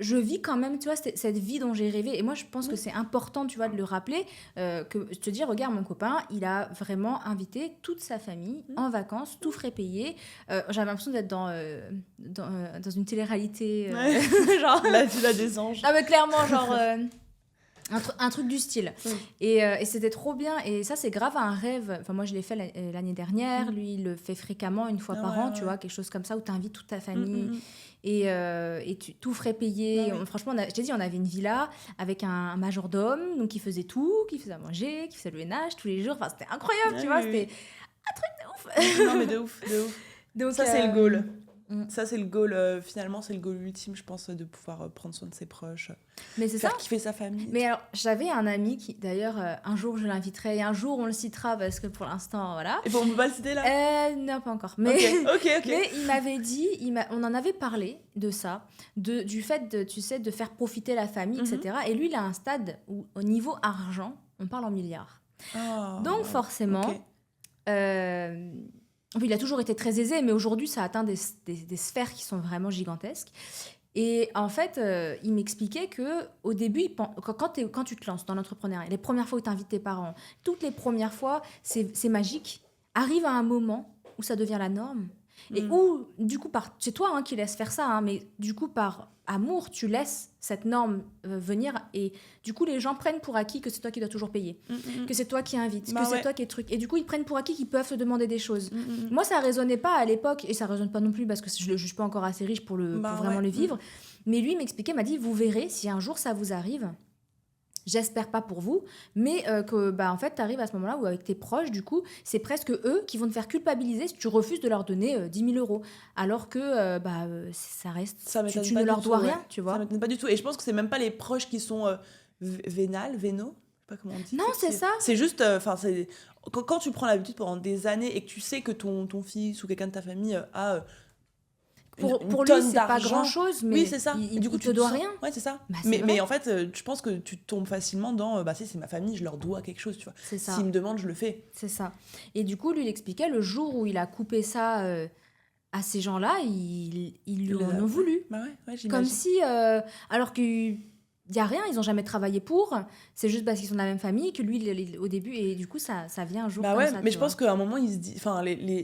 je vis quand même, tu vois, cette vie dont j'ai rêvé. Et moi, je pense que c'est important, tu vois, de le rappeler, que te dire, regarde, mon copain, il a vraiment invité toute sa famille en vacances, tout frais payé. J'avais l'impression d'être dans une télé-réalité, genre... La villa des anges. Ah, mais clairement, genre... un truc du style. Et c'était trop bien. Et ça, c'est grave un rêve. Enfin, moi, je l'ai fait l'année dernière. Lui, il le fait fréquemment, une fois par an, tu vois, quelque chose comme ça, où tu invites toute ta famille. Et tout frais payé. Franchement, je t'ai dit, on avait une villa avec un majordome, donc qui faisait tout, qui faisait à manger, qui faisait le ménage tous les jours. Enfin, c'était incroyable, tu vois. C'était un truc de ouf. Non, mais de ouf. Donc, ça, c'est le goal. Ça, c'est le goal, finalement, c'est le goal ultime, je pense, de pouvoir prendre soin de ses proches. Mais c'est faire ça. kiffer sa famille. Mais alors, j'avais un ami qui, d'ailleurs, un jour je l'inviterai et un jour on le citera parce que pour l'instant, voilà. Et bon, on peut pas le citer là Non, pas encore. Mais, ok. mais il m'avait dit, on en avait parlé de ça, du fait de faire profiter la famille, etc. Et lui, il a un stade où, au niveau argent, on parle en milliards. Donc, forcément. Il a toujours été très aisé, mais aujourd'hui, ça atteint des sphères qui sont vraiment gigantesques. Et en fait, il m'expliquait qu'au début, quand tu te lances dans l'entrepreneuriat, les premières fois où tu invites tes parents, toutes les premières fois, c'est magique. Arrive à un moment où ça devient la norme. Et où, du coup, c'est toi qui laisses faire ça, mais du coup, par amour, tu laisses cette norme venir. Et du coup, les gens prennent pour acquis que c'est toi qui dois toujours payer, que c'est toi qui invites, c'est toi qui es truc. Et du coup, ils prennent pour acquis qu'ils peuvent te demander des choses. Moi, ça résonnait pas à l'époque, et ça résonne pas non plus parce que je suis pas encore assez riche pour vraiment le vivre. Mais lui, il m'expliquait, m'a dit, vous verrez, si un jour ça vous arrive... J'espère pas pour vous, mais en fait, tu arrives à ce moment-là où avec tes proches, du coup, c'est presque eux qui vont te faire culpabiliser si tu refuses de leur donner 10 000 €. Alors que ça reste... tu ne leur dois rien, tu vois. Ça m'étonne pas du tout. Et je pense que c'est même pas les proches qui sont vénaux, je sais pas comment on dit. Non, c'est ça. C'est juste... quand tu prends l'habitude pendant des années et que tu sais que ton fils ou quelqu'un de ta famille a... Pour lui, c'est pas grand-chose, mais c'est ça. Du coup, tu te dois rien. Ouais, c'est ça. Mais en fait, je pense que tu tombes facilement dans c'est ma famille, je leur dois quelque chose, tu vois. C'est ça. S'ils me demandent, je le fais. C'est ça. Et du coup, lui, il expliquait, le jour où il a coupé ça à ces gens-là, ils lui en ont voulu. Bah ouais, j'imagine. Comme si... alors que... Il n'y a rien, ils n'ont jamais travaillé pour. C'est juste parce qu'ils sont de la même famille que lui, au début, et du coup, ça vient un jour comme ça. Mais je pense qu'à un moment, il se dit,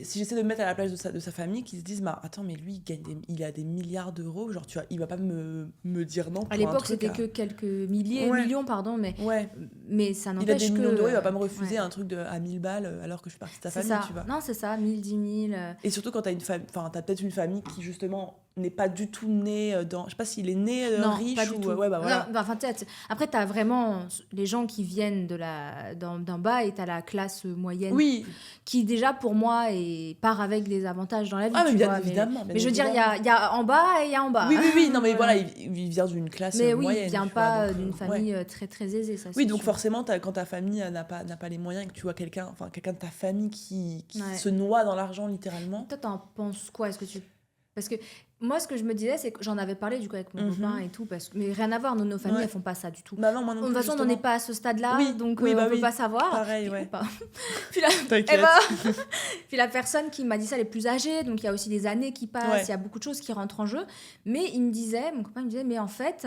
si j'essaie de me mettre à la place de sa famille, qu'ils se disent, attends, mais lui, il a des milliards d'euros, genre, tu vois, il va pas me dire non. À l'époque, c'était que quelques millions, pardon, mais ça n'empêche que... Il a des millions d'euros, il va pas me refuser un truc à 1000 balles alors que je suis partie de ta famille, tu vois. Non, c'est ça, 1000, 10 000. Et surtout quand t'as peut-être une famille qui, justement, n'est pas du tout né dans... Je sais pas s'il est né riche pas du ou... tout. voilà. Non, après, t'as vraiment les gens qui viennent d'en bas et t'as la classe moyenne qui, déjà, pour moi, part avec des avantages dans la vie, tu vois. Évidemment. Mais je veux dire, il y a en bas et il y a en bas. Oui, non, mais voilà, il vient d'une classe moyenne. Mais oui, il vient pas d'une famille très, très aisée, ça, oui, donc forcément, quand ta famille n'a pas les moyens et que tu vois quelqu'un de ta famille qui se noie dans l'argent, littéralement... Toi, t'en penses quoi? Parce que moi, ce que je me disais, c'est que j'en avais parlé du coup avec mon copain et tout, mais rien à voir, nos familles, elles font pas ça du tout. Bah non, moi non plus, de toute façon, on n'en est pas à ce stade-là, donc on peut pas savoir. Pareil, Puis la personne qui m'a dit ça, elle est plus âgée, donc il y a aussi des années qui passent, il y a beaucoup de choses qui rentrent en jeu. Mais mon copain me disait, mais en fait,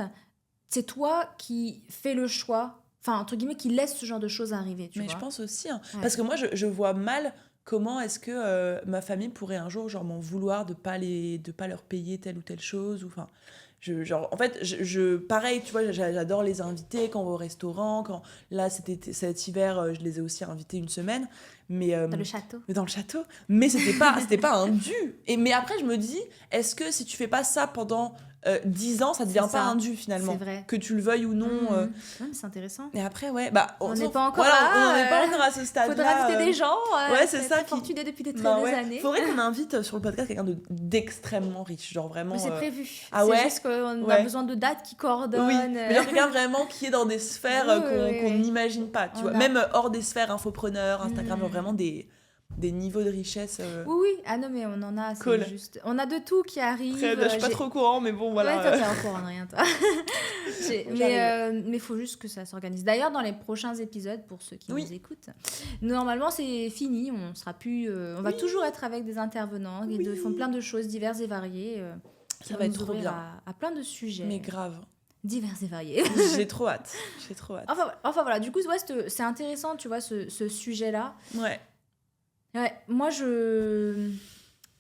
c'est toi qui fais le choix, enfin, entre guillemets, qui laisse ce genre de choses arriver, tu vois. Mais je pense aussi, parce que moi, je vois mal... Comment est-ce que ma famille pourrait un jour m'en vouloir de pas leur payer telle ou telle chose, ou enfin en fait pareil, tu vois, j'adore les inviter quand on va au restaurant, là cet hiver je les ai aussi invités une semaine, mais dans le château. Mais c'était pas un dû. Mais après je me dis, est-ce que si tu fais pas ça pendant 10 ans, ça devient pas un dû finalement, que tu le veuilles ou non. C'est intéressant. Et après on n'est pas encore on n'est pas encore à ce stade-là. Faudra inviter des gens. C'est ça qui fortuné depuis des années. Faudrait qu'on invite sur le podcast quelqu'un d'extrêmement riche, genre vraiment. Mais c'est prévu. C'est juste qu'on a besoin de dates qui coordonnent. Oui. Mais genre quelqu'un vraiment qui est dans des sphères qu'on n'imagine pas, tu vois. Même hors des sphères infopreneurs, Instagram, vraiment des des niveaux de richesse. Oui. Ah non, mais on en a, c'est Cool. juste. On a de tout qui arrive. Je suis pas trop au courant, mais bon, voilà. Ouais, toi, t'es au courant de rien, toi. Mais faut juste que ça s'organise. D'ailleurs, dans les prochains épisodes, pour ceux qui nous écoutent, normalement, c'est fini. On sera plus. On va toujours être avec des intervenants. Ils font plein de choses diverses et variées. Ça va être trop bien. À plein de sujets. Mais grave. Divers et variés. J'ai trop hâte. Enfin voilà, du coup, c'est intéressant, tu vois, ce sujet-là. Ouais, moi, je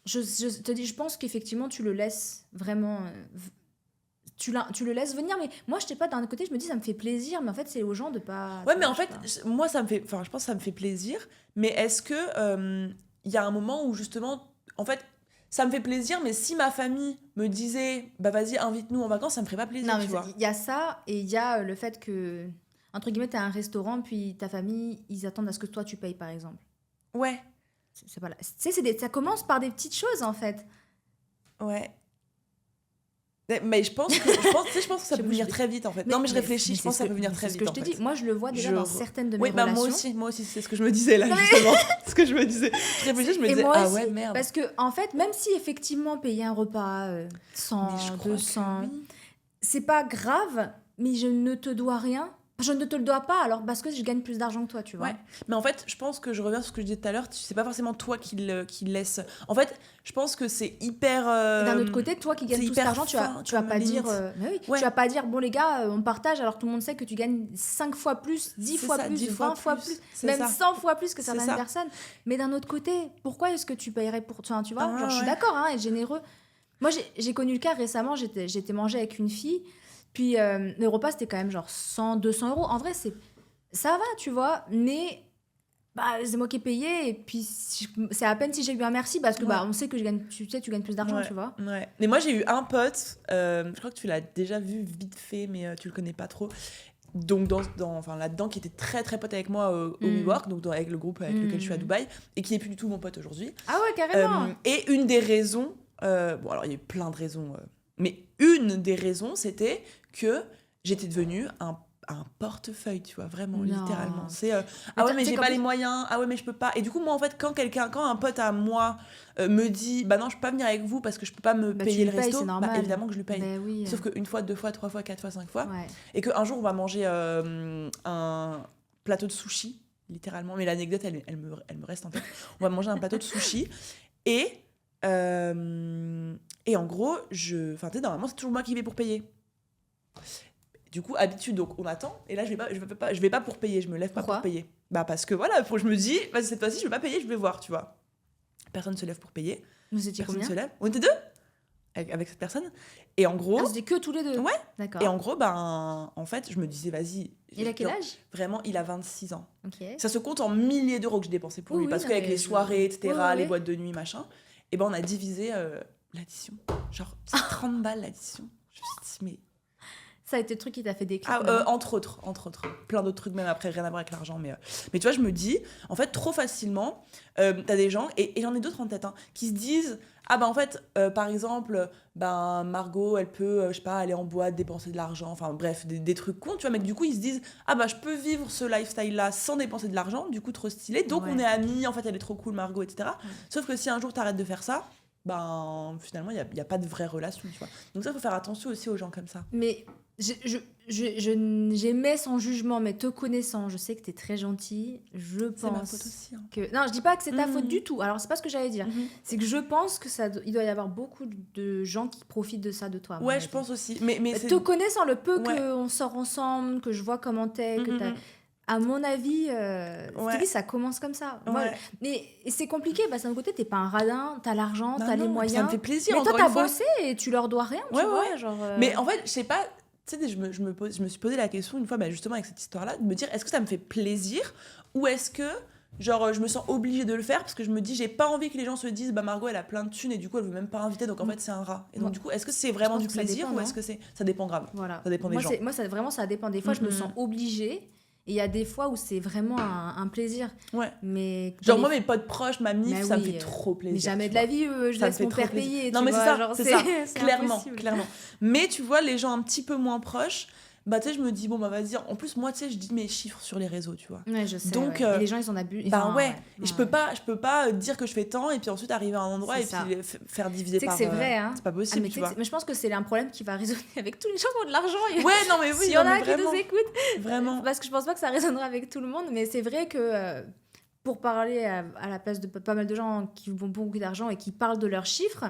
te dis, je pense qu'effectivement, tu le laisses vraiment... tu le laisses venir, mais moi, je sais pas, d'un côté, je me dis, ça me fait plaisir, mais en fait, c'est aux gens de pas... Ouais, mais en fait, moi, je pense que ça me fait plaisir, mais est-ce que y a un moment où, justement, en fait... Ça me fait plaisir, mais si ma famille me disait bah vas-y, invite-nous en vacances, ça me ferait pas plaisir, non, tu vois. Il y a ça, et il y a le fait que, entre guillemets, t'as un restaurant, puis ta famille, ils attendent à ce que toi, tu payes, par exemple. Ouais. C'est pas là. Tu sais, ça commence par des petites choses, en fait. Ouais. Mais je pense que ça peut venir très vite, en fait. Non, mais je réfléchis, je pense que ça peut venir très vite. C'est ce que je te dis. Moi, je le vois déjà dans certaines de mes relations. Moi aussi, c'est ce que je me disais là, justement. Ce que je me disais. Je réfléchis, je me disais, ah ouais, merde. Parce que, en fait, même si effectivement, payer un repas 100, 200, c'est pas grave, mais je ne te dois rien. Je ne te le dois pas, alors parce que je gagne plus d'argent que toi, tu vois. Ouais, mais en fait, je pense que je reviens sur ce que je disais tout à l'heure, c'est pas forcément toi qui laisse. En fait, je pense que c'est hyper. D'un autre côté, toi qui gagnes tout cet argent, tu vas pas dire. Tu vas pas dire, bon les gars, on partage alors que tout le monde sait que tu gagnes 5 fois plus, 10 fois plus, 20 fois plus, même 100 fois plus que certaines personnes. Mais d'un autre côté, pourquoi est-ce que tu payerais pour. Enfin, tu vois, je suis d'accord, être généreux. Moi, j'ai connu le cas récemment, j'étais mangée avec une fille. Puis le repas, c'était quand même genre 100, 200 euros. En vrai, ça va, tu vois, mais c'est moi qui ai payé. Et puis, c'est à peine si j'ai eu un merci parce que on sait que tu gagnes plus d'argent, tu vois. Ouais. Mais moi, j'ai eu un pote, je crois que tu l'as déjà vu vite fait, mais tu le connais pas trop. Donc, là-dedans, qui était très très pote avec moi au WeWork, donc avec le groupe avec lequel je suis à Dubaï, et qui n'est plus du tout mon pote aujourd'hui. Ah ouais, carrément. Et une des raisons, bon, alors il y a eu plein de raisons, mais une des raisons, c'était que j'étais devenue un portefeuille, tu vois, vraiment, littéralement. C'est ah ouais, mais j'ai pas les moyens, ah ouais, mais je peux pas. Et du coup, moi, en fait, quand un pote à moi me dit, bah non, je peux pas venir avec vous parce que je peux pas me payer le resto, évidemment que je lui paye. Oui. Sauf qu'une fois, 2 fois, 3 fois, 4 fois, 5 fois. Ouais. Et qu'un jour, on va manger un plateau de sushi, littéralement. Mais l'anecdote, elle me reste en tête. On va manger un plateau de sushi et en gros, normalement, c'est toujours moi qui vais pour payer. Du coup, habitude, donc on attend. Et là, je vais pas pour payer, je me lève pas pour payer. Parce que voilà, je me dis, cette fois-ci, je vais pas payer, je vais voir, tu vois. Personne se lève pour payer. Vous étiez combien ? Personne se lève. On était 2 avec cette personne. Et en gros. C'était que tous les 2 ? Ouais. D'accord. Et en gros, en fait, je me disais, vas-y. Il a quel âge ? Vraiment, il a 26 ans. Okay. Ça se compte en milliers d'euros que j'ai dépensé pour lui. Parce qu'avec les soirées, etc., les boîtes de nuit, machin, et on a divisé l'addition. Genre, c'est 30 balles l'addition. Je me suis dit, mais. Ça a été le truc qui t'a fait déclic. Entre autres. Plein d'autres trucs, même après, rien à voir avec l'argent. Mais tu vois, je me dis, en fait, trop facilement, t'as des gens, et j'en ai d'autres en tête, qui se disent, en fait, par exemple, Margot, elle peut, je sais pas, aller en boîte, dépenser de l'argent, enfin bref, des trucs cons, tu vois, mais du coup, ils se disent, je peux vivre ce lifestyle-là sans dépenser de l'argent, du coup, trop stylé. Donc, on est amis, en fait, elle est trop cool, Margot, etc. Sauf que si un jour, t'arrêtes de faire ça, finalement, il n'y a pas de vraie relation, tu vois. Donc ça, il faut faire attention aussi aux gens comme ça. Mais j'aimais sans jugement, mais te connaissant, je sais que t'es très gentil. Je pense c'est ma faute aussi, que... Non, je dis pas que c'est ta faute du tout. Alors, c'est pas ce que j'allais dire. C'est que je pense que il doit y avoir beaucoup de gens qui profitent de ça de toi. Ouais, je pense aussi. Mais te connaissant, le peu qu'on sort ensemble, que je vois comment t'es, que t'as... À mon avis, ça commence comme ça. Moi, mais c'est compliqué parce que d'un côté, t'es pas un radin, t'as l'argent, t'as les moyens. Ça me fait plaisir. Mais toi, t'as bossé et tu leur dois rien, tu vois. Genre, Mais en fait, je sais pas. Tu sais, je me suis posé la question une fois, justement avec cette histoire-là, de me dire, est-ce que ça me fait plaisir ou est-ce que genre je me sens obligée de le faire parce que je me dis j'ai pas envie que les gens se disent Margot elle a plein de thunes et du coup elle veut même pas inviter, donc en fait c'est un rat. Et donc du coup, est-ce que c'est vraiment du plaisir ou est-ce que ça dépend grave. Voilà. Ça dépend des gens. Moi ça dépend. Des fois je me sens obligée. Et il y a des fois où c'est vraiment un plaisir. Ouais. Mais genre moi mes potes proches, ma mif, ça me fait trop plaisir. Mais jamais de la vie je laisse mon père payer. Non mais c'est ça, genre, c'est ça. Clairement. Mais tu vois les gens un petit peu moins proches, bah tu sais, je me dis, bon, bah vas-y. En plus, moi, tu sais, je dis mes chiffres sur les réseaux, tu vois. Ouais, je sais. Donc, Et les gens, ils en abusent. Bah ouais. Et je peux pas dire que je fais tant et puis ensuite arriver à un endroit C'est et ça. puis faire diviser par... C'est vrai, hein. C'est pas possible, mais tu vois. Mais je pense que c'est un problème qui va résonner avec tous les gens qui ont de l'argent. Ouais, non, mais oui. S'il y en non, a mais qui vraiment, nous écoutent. Vraiment. Parce que je pense pas que ça résonnera avec tout le monde, mais c'est vrai que pour parler à la place de pas mal de gens qui ont beaucoup d'argent et qui parlent de leurs chiffres,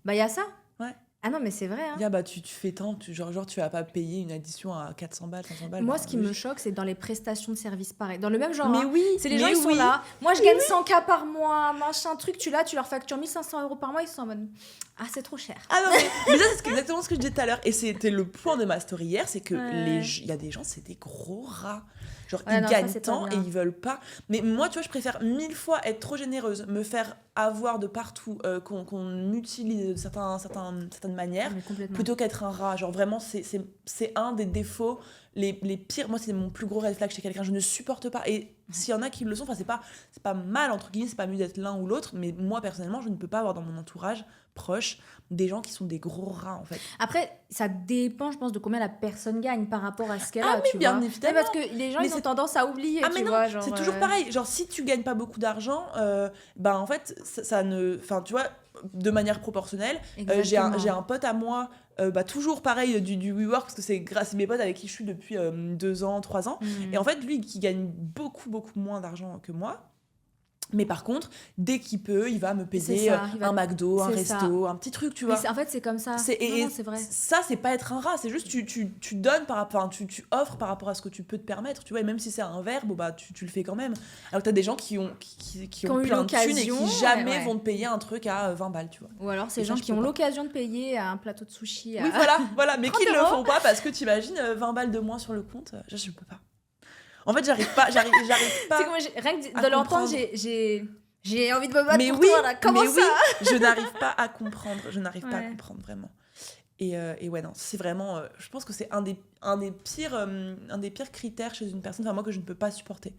bah il y a ça. Ouais. Ah non, mais c'est vrai. Hein. Il y a, bah, tu fais tant, genre tu vas pas payer une addition à 400 balles, 500 balles. Moi, bah, ce qui me choque, c'est dans les prestations de services pareil. Dans le même genre. Mais hein. oui, c'est les gens, ils sont là. Moi, je gagne 100K par mois, machin truc. Tu leur factures 1500 € par mois, ils sont en mode ah, c'est trop cher. Ah non, mais ça, c'est exactement ce que je disais tout à l'heure. Et c'était le point de ma story hier, c'est que il y a des gens, c'est des gros rats. Genre, ils gagnent tant et ils veulent pas. Mais moi, tu vois, je préfère 1000 fois être trop généreuse, me faire avoir de partout, qu'on utilise de certaines manières, plutôt qu'être un rat. Genre, vraiment, c'est un des défauts les pires. Moi, c'est mon plus gros red flag chez quelqu'un. Je ne supporte pas. Et s'il y en a qui le sont, c'est pas mal, entre guillemets, c'est pas mieux d'être l'un ou l'autre. Mais moi, personnellement, je ne peux pas avoir dans mon entourage proche des gens qui sont des gros rats, en fait. Après, ça dépend, je pense, de combien la personne gagne par rapport à ce qu'elle a. Ah oui, bien évidemment. Parce que les gens, ils ont tendance à oublier, mais non, vois, genre, c'est toujours pareil. Genre, si tu gagnes pas beaucoup d'argent, bah en fait, ça ne... Enfin, tu vois, de manière proportionnelle, j'ai un pote à moi, bah toujours pareil, du WeWork, parce que c'est grâce à mes potes avec qui je suis depuis 2 ans, 3 ans. Et en fait, lui, qui gagne beaucoup, beaucoup moins d'argent que moi, mais par contre, dès qu'il peut, il va me payer un McDo, un resto, un petit truc, tu vois. En fait, c'est comme ça. C'est vrai. Ça, c'est pas être un rat, c'est juste tu donnes par rapport, tu offres par rapport à ce que tu peux te permettre, tu vois. Et même si c'est un verre, bon, bah, tu le fais quand même. Alors que t'as des gens qui ont plein de thunes et qui jamais vont te payer un truc à 20 balles, tu vois. Ou alors, c'est les gens qui ont l'occasion de payer un plateau de sushi à... Oui, voilà, mais qui ne le font pas parce que t'imagines 20 balles de moins sur le compte, je peux pas. En fait, j'arrive pas. C'est que moi, rien que de l'entendre, j'ai envie de me battre pour toi, là. Comment ça je n'arrive pas à comprendre. Je n'arrive pas à comprendre, vraiment. Et ouais, non, c'est vraiment... je pense que c'est un des pires critères chez une personne, enfin, moi, que je ne peux pas supporter.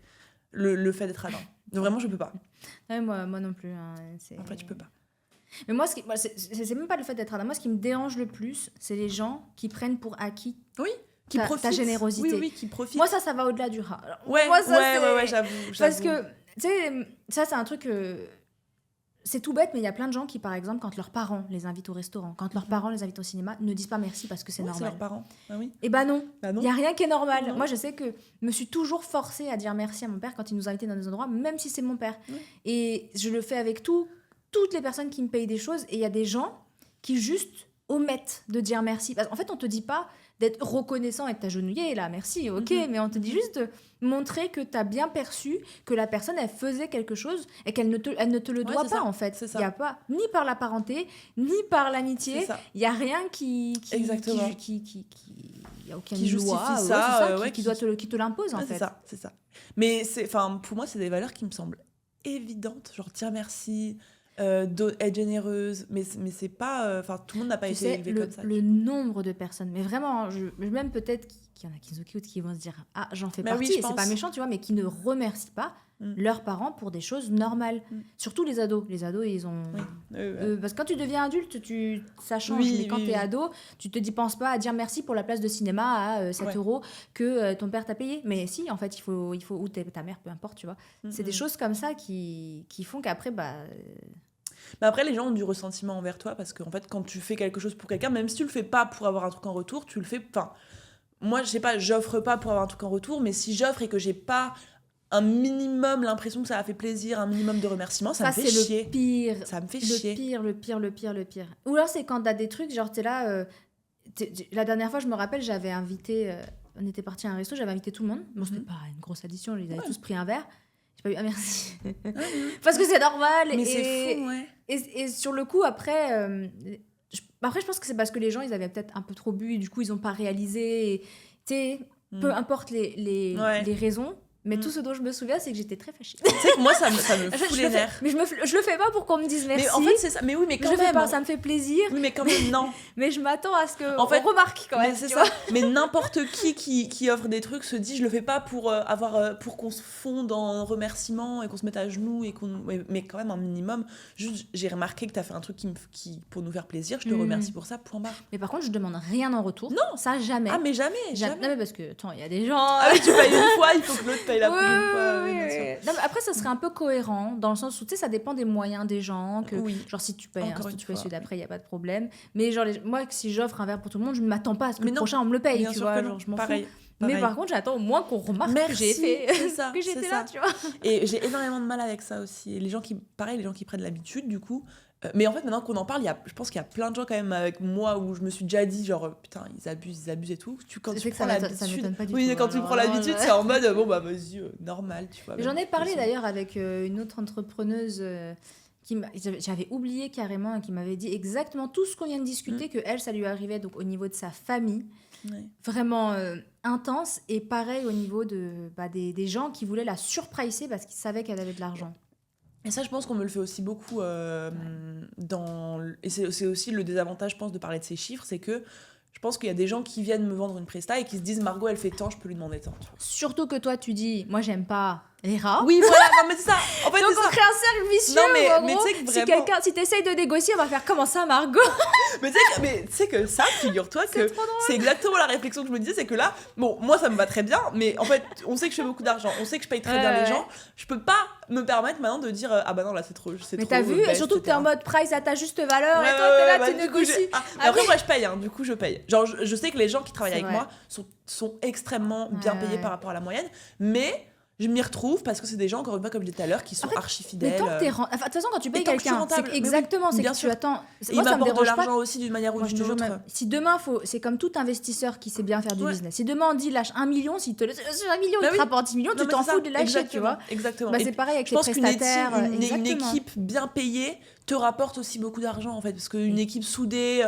Le fait d'être radin. Donc, vraiment, je peux pas. Ouais, moi non plus. Hein, en fait, je peux pas. Mais moi, c'est même pas le fait d'être radin. Moi, ce qui me dérange le plus, c'est les gens qui prennent pour acquis... Oui. Ta générosité. Oui, qui profite. Moi, ça va au-delà du rat. Ouais, j'avoue. Parce que, tu sais, ça, c'est un truc... c'est tout bête, mais il y a plein de gens qui, par exemple, quand leurs parents les invitent au restaurant, quand leurs parents les invitent au cinéma, ne disent pas merci parce que c'est normal. C'est leurs parents. Ah oui. Et bah non. Il n'y a rien qui est normal. Non. Moi, je sais que je me suis toujours forcée à dire merci à mon père quand il nous invitait dans des endroits, même si c'est mon père. Oui. Et je le fais avec toutes les personnes qui me payent des choses. Et il y a des gens qui juste omettent de dire merci. Parce qu'en fait, on te dit pas d'être reconnaissant et de t'agenouiller, là, merci, ok, mais on te dit juste de montrer que tu as bien perçu que la personne, elle faisait quelque chose et qu'elle ne te le doit pas, en fait. C'est ça. Il n'y a pas, ni par la parenté, ni par l'amitié, il n'y a rien qui Exactement. y a aucune qui loi justifie ça, qui te l'impose, en fait. C'est ça. Mais pour moi, c'est des valeurs qui me semblent évidentes, genre dire merci... être généreuse, mais c'est pas... tout le monde n'a pas été élevé comme ça. Le nombre de personnes, mais vraiment, même peut-être qu'il y en a qui nous écoutent qui vont se dire « Ah, j'en fais partie, oui, et c'est pas méchant, tu vois, mais qui ne remercient pas leurs parents pour des choses normales. Surtout les ados. Les ados, ils ont... parce que quand tu deviens adulte, ça change, mais quand t'es ado, tu te penses pas à dire merci pour la place de cinéma à 7 € que ton père t'a payé. Mais si, en fait, il faut ou ta mère, peu importe, tu vois. C'est des choses comme ça qui font qu'après, Mais après, les gens ont du ressentiment envers toi parce qu'en fait, quand tu fais quelque chose pour quelqu'un, même si tu le fais pas pour avoir un truc en retour, tu le fais... Enfin, moi, je sais pas, j'offre pas pour avoir un truc en retour, mais si j'offre et que j'ai pas un minimum l'impression que ça a fait plaisir, un minimum de remerciements, ça me fait chier. Le pire. Ça me fait chier. Le pire. Ou alors, c'est quand t'as des trucs, genre, t'es là... la dernière fois, je me rappelle, j'avais invité... on était partis à un resto, j'avais invité tout le monde. Bon, c'était pas une grosse addition, ils avaient tous pris un verre. J'ai pas eu merci. Parce que c'est normal. Mais c'est fou, ouais. Et sur le coup, après, je pense que c'est parce que les gens, ils avaient peut-être un peu trop bu et du coup, ils ont pas réalisé. Tu sais, peu importe les raisons, Mais tout ce dont je me souviens, c'est que j'étais très fâchée. Tu sais que moi, ça me fout les nerfs. Mais je le fais pas pour qu'on me dise merci. Mais en fait, c'est ça. Mais oui, mais quand je même. Le fais pas, ça me fait plaisir. Oui, mais quand même, non. Mais je m'attends à ce qu'on remarque quand même. Mais c'est ça. Mais n'importe qui offre des trucs se dit, je le fais pas pour pour qu'on se fonde en remerciements et qu'on se mette à genoux et mais quand même un minimum. Juste, j'ai remarqué que t'as fait un truc qui pour nous faire plaisir. Je te remercie pour ça. Point barre. Mais par contre, je demande rien en retour. Non, ça jamais. Ah mais jamais. Non mais parce que attends, il y a des gens. Ah oui, tu payes une fois, il faut que l'autre paye la prochaine fois. Oui. Non, mais après, ça serait un peu cohérent dans le sens où tu sais, ça dépend des moyens des gens. Genre si tu payes celui d'après, il y a pas de problème. Mais genre moi, si j'offre un verre pour tout le monde, je ne m'attends pas à ce que le prochain on me le paye, tu vois. Genre je m'en fous. Mais par contre, j'attends au moins qu'on remarque que j'ai fait, que j'étais là, tu vois. Et j'ai énormément de mal avec ça aussi. Et les gens qui prennent l'habitude, du coup. Mais en fait, maintenant qu'on en parle, je pense qu'il y a plein de gens quand même avec moi où je me suis déjà dit, genre, putain, ils abusent et tout. Quand tu prends l'habitude. Oui, quand tu prends l'habitude, c'est en mode, bon, bah, vas-y, normal, tu vois. J'en ai parlé d'ailleurs avec une autre entrepreneuse. J'avais oublié carrément et qui m'avait dit exactement tout ce qu'on vient de discuter, que elle, ça lui arrivait donc au niveau de sa famille, vraiment intense, et pareil au niveau des gens qui voulaient la surpricer parce qu'ils savaient qu'elle avait de l'argent. Et ça, je pense qu'on me le fait aussi beaucoup et c'est aussi le désavantage, je pense, de parler de ces chiffres, c'est que je pense qu'il y a des gens qui viennent me vendre une presta et qui se disent, Margot, elle fait tant, je peux lui demander tant. Surtout que toi, tu dis, moi, j'aime pas les rats. Oui, voilà, non, mais c'est ça. En fait, donc, on crée un cercle vicieux. Non, mais gros, tu sais que vraiment... si t'essayes de négocier, on va faire comment ça, Margot? mais tu sais que ça, figure-toi que c'est exactement la réflexion que je me disais, c'est que là, bon, moi, ça me va très bien, mais en fait, on sait que je fais beaucoup d'argent, on sait que je paye très bien les gens. Je peux pas me permettre maintenant de dire, ah bah non, là, c'est trop. Mais t'as vu, et surtout que t'es en mode price à ta juste valeur, et toi, t'es là, tu négocies. Après, moi, je paye, du coup, je paye. Genre, je sais que les gens qui travaillent avec moi sont extrêmement bien payés par rapport à la moyenne, mais je m'y retrouve parce que c'est des gens, encore une fois, comme je disais tout à l'heure, qui sont archi fidèles. Mais tant que t'es de toute façon, quand tu payes quelqu'un, c'est exactement, c'est que tu attends. Moi, ça me dérange de l'argent aussi d'une manière ou d'une autre. Si demain, c'est comme tout investisseur qui sait bien faire du business. Si demain on dit lâche 1 million, s'il te laisse 1 million, il te rapporte 10 millions, tu t'en fous de lâcher, tu vois. Exactement. C'est pareil avec les prestataires. Une équipe bien payée te rapporte aussi beaucoup d'argent, en fait, parce qu'une équipe soudée,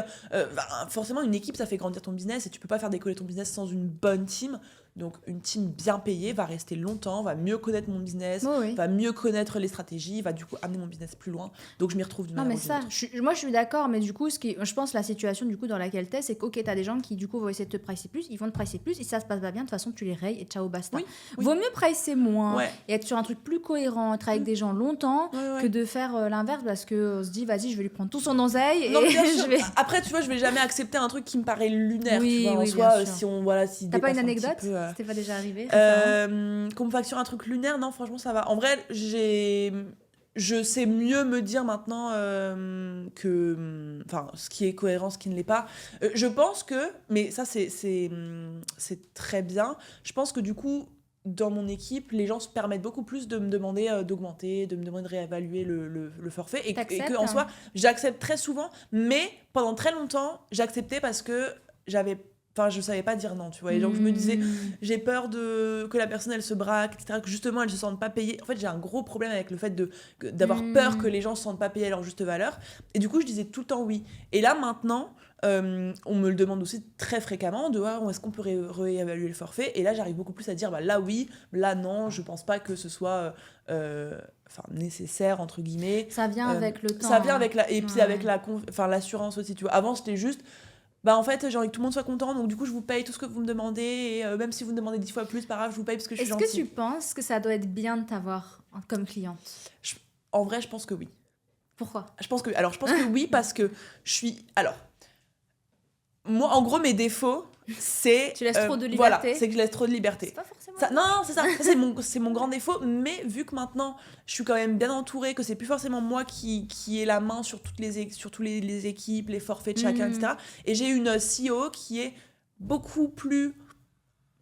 forcément, une équipe, ça fait grandir ton business et tu peux pas faire décoller ton business sans une bonne team. Donc une team bien payée va rester longtemps, va mieux connaître mon business, va mieux connaître les stratégies, va du coup amener mon business plus loin. Donc je m'y retrouve d'une manière ou d'une autre. Moi je suis d'accord, mais du coup je pense la situation du coup dans laquelle t'es, c'est que t'as des gens qui du coup vont essayer de te pricer plus, ils vont te pricer plus, et ça se passe pas bien, de toute façon tu les rayes et ciao basta. Vaut mieux pricer moins et être sur un truc plus cohérent, être avec des gens longtemps que de faire l'inverse, parce qu'on se dit vas-y je vais lui prendre tout son oseille. Non, et je vais... Après tu vois, je vais jamais accepter un truc qui me paraît lunaire, tu vois, en soi, si t'as pas une anecdote? C'était pas déjà arrivé qu'on me facture un truc lunaire, non, franchement ça va. En vrai, je sais mieux me dire maintenant ce qui est cohérent, ce qui ne l'est pas. Je pense que, mais ça c'est très bien, je pense que du coup dans mon équipe, les gens se permettent beaucoup plus de me demander d'augmenter, de me demander de réévaluer le forfait, et que en soi j'accepte très souvent, mais pendant très longtemps j'acceptais parce que je savais pas dire non, tu vois. Et donc, je me disais, j'ai peur que la personne, elle se braque, etc., que justement, elle se sente pas payée. En fait, j'ai un gros problème avec le fait d'avoir peur que les gens se sentent pas payés à leur juste valeur. Et du coup, je disais tout le temps oui. Et là, maintenant, on me le demande aussi très fréquemment, est-ce qu'on peut réévaluer le forfait? Et là, j'arrive beaucoup plus à dire, là, oui, là, non, je pense pas que ce soit... nécessaire entre guillemets. Ça vient avec le temps. Ça vient avec et puis avec l'assurance aussi, tu vois. Avant, c'était juste... en fait, j'ai envie que tout le monde soit content, donc du coup, je vous paye tout ce que vous me demandez, et même si vous me demandez 10 fois plus, pas grave, je vous paye parce que je suis gentille. Est-ce que tu penses que ça doit être bien de t'avoir comme cliente? En vrai, je pense que oui. Pourquoi? Je pense que oui, parce que je suis... Alors, moi, en gros, mes défauts, c'est... Tu laisses trop de liberté. Voilà, c'est que je laisse trop de liberté. C'est pas forcément... Non, c'est ça. C'est mon grand défaut, mais vu que maintenant, je suis quand même bien entourée, que c'est plus forcément moi qui ai la main sur toutes les équipes, les forfaits de chacun, etc. Et j'ai une CEO qui est beaucoup plus...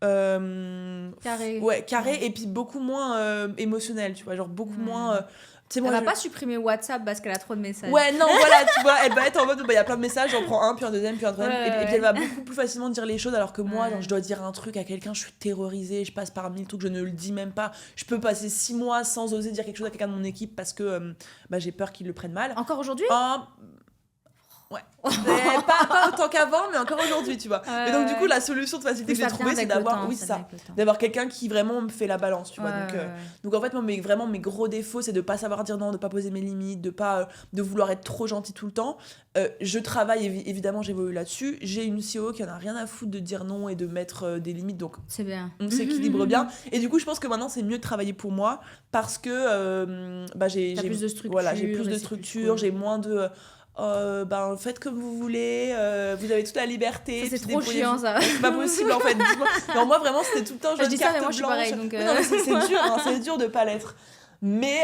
carré. Carré, et puis beaucoup moins émotionnelle, tu vois, genre beaucoup moins... Elle va pas supprimer WhatsApp parce qu'elle a trop de messages. Ouais, non, voilà, tu vois, elle va être en mode, il y a plein de messages, j'en prends un, puis un deuxième, puis un troisième, et puis elle va beaucoup plus facilement dire les choses, alors que moi, genre, je dois dire un truc à quelqu'un, je suis terrorisée, je passe par 1000 trucs, je ne le dis même pas. Je peux passer 6 mois sans oser dire quelque chose à quelqu'un de mon équipe parce que j'ai peur qu'il le prenne mal. Encore aujourd'hui? Ouais. Mais pas autant qu'avant, mais encore aujourd'hui, tu vois. Et donc, du coup, ouais. la solution de facilité que j'ai trouvée, c'est d'avoir, oui, c'est ça, d'avoir quelqu'un qui vraiment me fait la balance, tu vois. Donc, en fait, moi, vraiment, mes gros défauts, c'est de pas savoir dire non, de pas poser mes limites, de pas de vouloir être trop gentil tout le temps. Je travaille, évidemment, j'évolue là-dessus. J'ai une CEO qui en a rien à foutre de dire non et de mettre des limites, donc c'est bien. on s'équilibre bien. Et du coup, je pense que maintenant, c'est mieux de travailler pour moi parce que j'ai plus de structure. Voilà, j'ai plus de structure, j'ai moins de... faites comme vous voulez, vous avez toute la liberté. Ça, c'est trop chiant, ça. C'est pas possible, en fait. Non, moi, vraiment, c'était tout le temps... Je dis ça, mais moi, je suis pareil. Donc Non, mais c'est dur, hein, c'est dur de pas l'être. Mais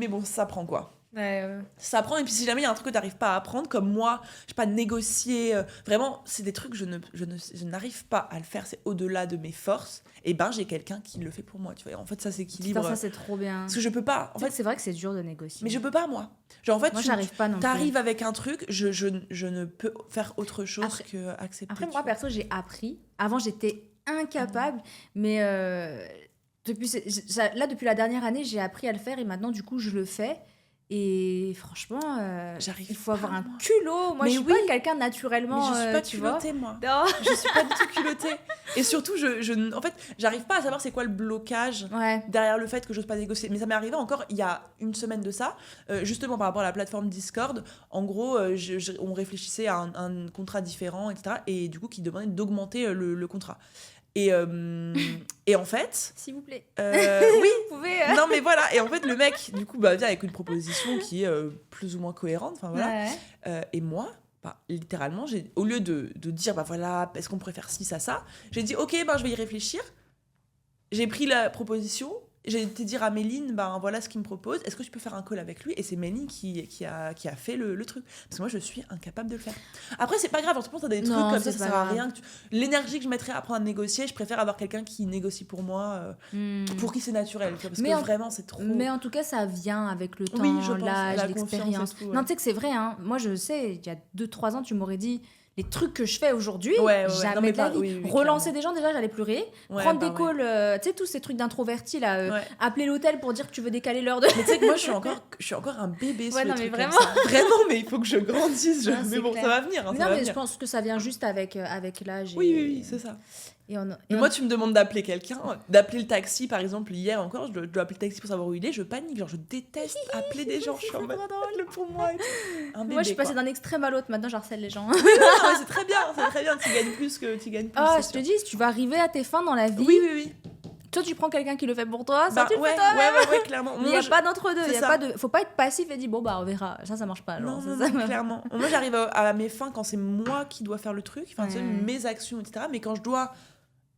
bon, ça prend, quoi. Ouais. Ça apprend, et puis si jamais il y a un truc que tu n'arrives pas à apprendre, comme moi, je sais pas, négocier, vraiment, c'est des trucs que je n'arrive pas à le faire, c'est au-delà de mes forces, et ben j'ai quelqu'un qui le fait pour moi, tu vois. Et en fait, ça s'équilibre. Ça, c'est trop bien. Parce que je peux pas. En fait, c'est vrai que c'est dur de négocier. Mais je peux pas, moi. Genre, en fait, moi, j'arrive pas non plus. T'arrives avec un truc, je ne peux faire autre chose que accepter. Après, moi, perso, j'ai appris. Avant, j'étais incapable, mais depuis la dernière année, j'ai appris à le faire, et maintenant, du coup, je le fais. Et franchement, il faut avoir un culot. Moi, je suis pas quelqu'un naturellement. Mais je suis pas tu culottée, vois. moi. Non. Je suis pas du tout culottée. Et surtout, en fait, j'arrive pas à savoir c'est quoi le blocage derrière le fait que j'ose pas négocier. Mais ça m'est arrivé encore il y a une semaine de ça, justement par rapport à la plateforme Discord. En gros, on réfléchissait à un contrat différent, etc. Et du coup, qui demandait d'augmenter le contrat. Et en fait... S'il vous plaît. Oui, vous pouvez... Non, mais voilà. Et en fait, le mec, du coup, vient avec une proposition qui est plus ou moins cohérente. Enfin, voilà. Et moi, littéralement, au lieu de dire, voilà, est-ce qu'on pourrait faire ci, ça, j'ai dit, ok, je vais y réfléchir. J'ai pris la proposition. J'ai été dire à Méline, voilà ce qu'il me propose. Est-ce que tu peux faire un call avec lui ? Et c'est Méline qui a fait le truc. Parce que moi, je suis incapable de le faire. Après, c'est pas grave. Je pense que t'as des trucs comme ça sert à rien. L'énergie que je mettrais à apprendre à négocier, je préfère avoir quelqu'un qui négocie pour moi, pour qui c'est naturel. Parce que vraiment, c'est trop... Mais en tout cas, ça vient avec le temps, l'âge, l'expérience. Tout, non, tu sais que c'est vrai. Hein. Moi, je sais, il y a 2-3 ans, tu m'aurais dit... Les trucs que je fais aujourd'hui, jamais de la vie. Relancer des gens, déjà, j'allais pleurer. Prendre des calls, tu sais, tous ces trucs d'introvertis, là. Appeler l'hôtel pour dire que tu veux décaler l'heure de... Mais tu sais que moi, je suis encore un bébé sur les trucs vraiment. comme ça. Vraiment, mais il faut que je grandisse. Mais bon, ça va venir. Non, mais je pense que ça vient juste avec l'âge. Oui, c'est ça. Moi, tu me demandes d'appeler quelqu'un, d'appeler le taxi, par exemple, hier encore, je dois appeler le taxi pour savoir où il est, je panique, genre je déteste appeler des gens, je suis en mode, pour moi. Moi, je suis passée d'un extrême à l'autre, maintenant j'harcèle les gens. Oui, c'est très bien, tu gagnes plus que tu gagnes plus. Ah, je te dis, si tu vas arriver à tes fins dans la vie. Oui. Toi, tu prends quelqu'un qui le fait pour toi, ça tu le fais toi-même. Ouais, clairement. Il n'y a pas d'entre-deux, faut pas être passif et dire, bon, on verra, ça marche pas. Non, clairement. Moi, j'arrive à mes fins quand c'est moi qui dois faire le truc, mes actions, etc. Mais quand je dois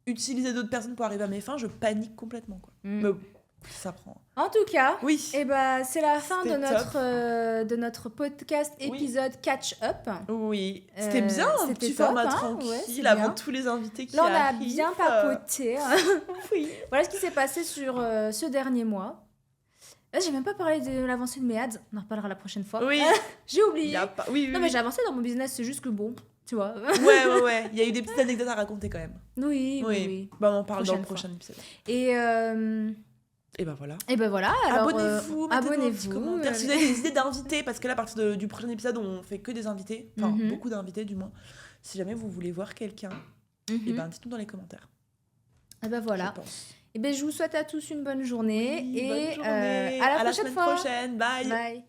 utiliser d'autres personnes pour arriver à mes fins, je panique complètement, quoi. Mais ça prend. En tout cas, c'est la fin de notre podcast épisode Catch Up. Oui, c'était bien, un petit format tranquille avant tous les invités qui arrivent. Là, on a bien papoté. Oui. Voilà ce qui s'est passé sur ce dernier mois. Là, j'ai même pas parlé de l'avancée de mes ads. On en reparlera la prochaine fois. Oui. J'ai oublié. Oui, mais j'ai avancé dans mon business, c'est juste que bon... Tu vois. Ouais. Il y a eu des petites anecdotes à raconter quand même. Oui. On en parle dans le prochain épisode. Et voilà. Alors, abonnez-vous. Si vous avez des idées d'invités, parce que là, à partir du prochain épisode, on fait que des invités. Enfin, beaucoup d'invités, du moins. Si jamais vous voulez voir quelqu'un, dites-nous dans les commentaires. Voilà. Je vous souhaite à tous une bonne journée. Bonne journée. À la semaine prochaine. Bye.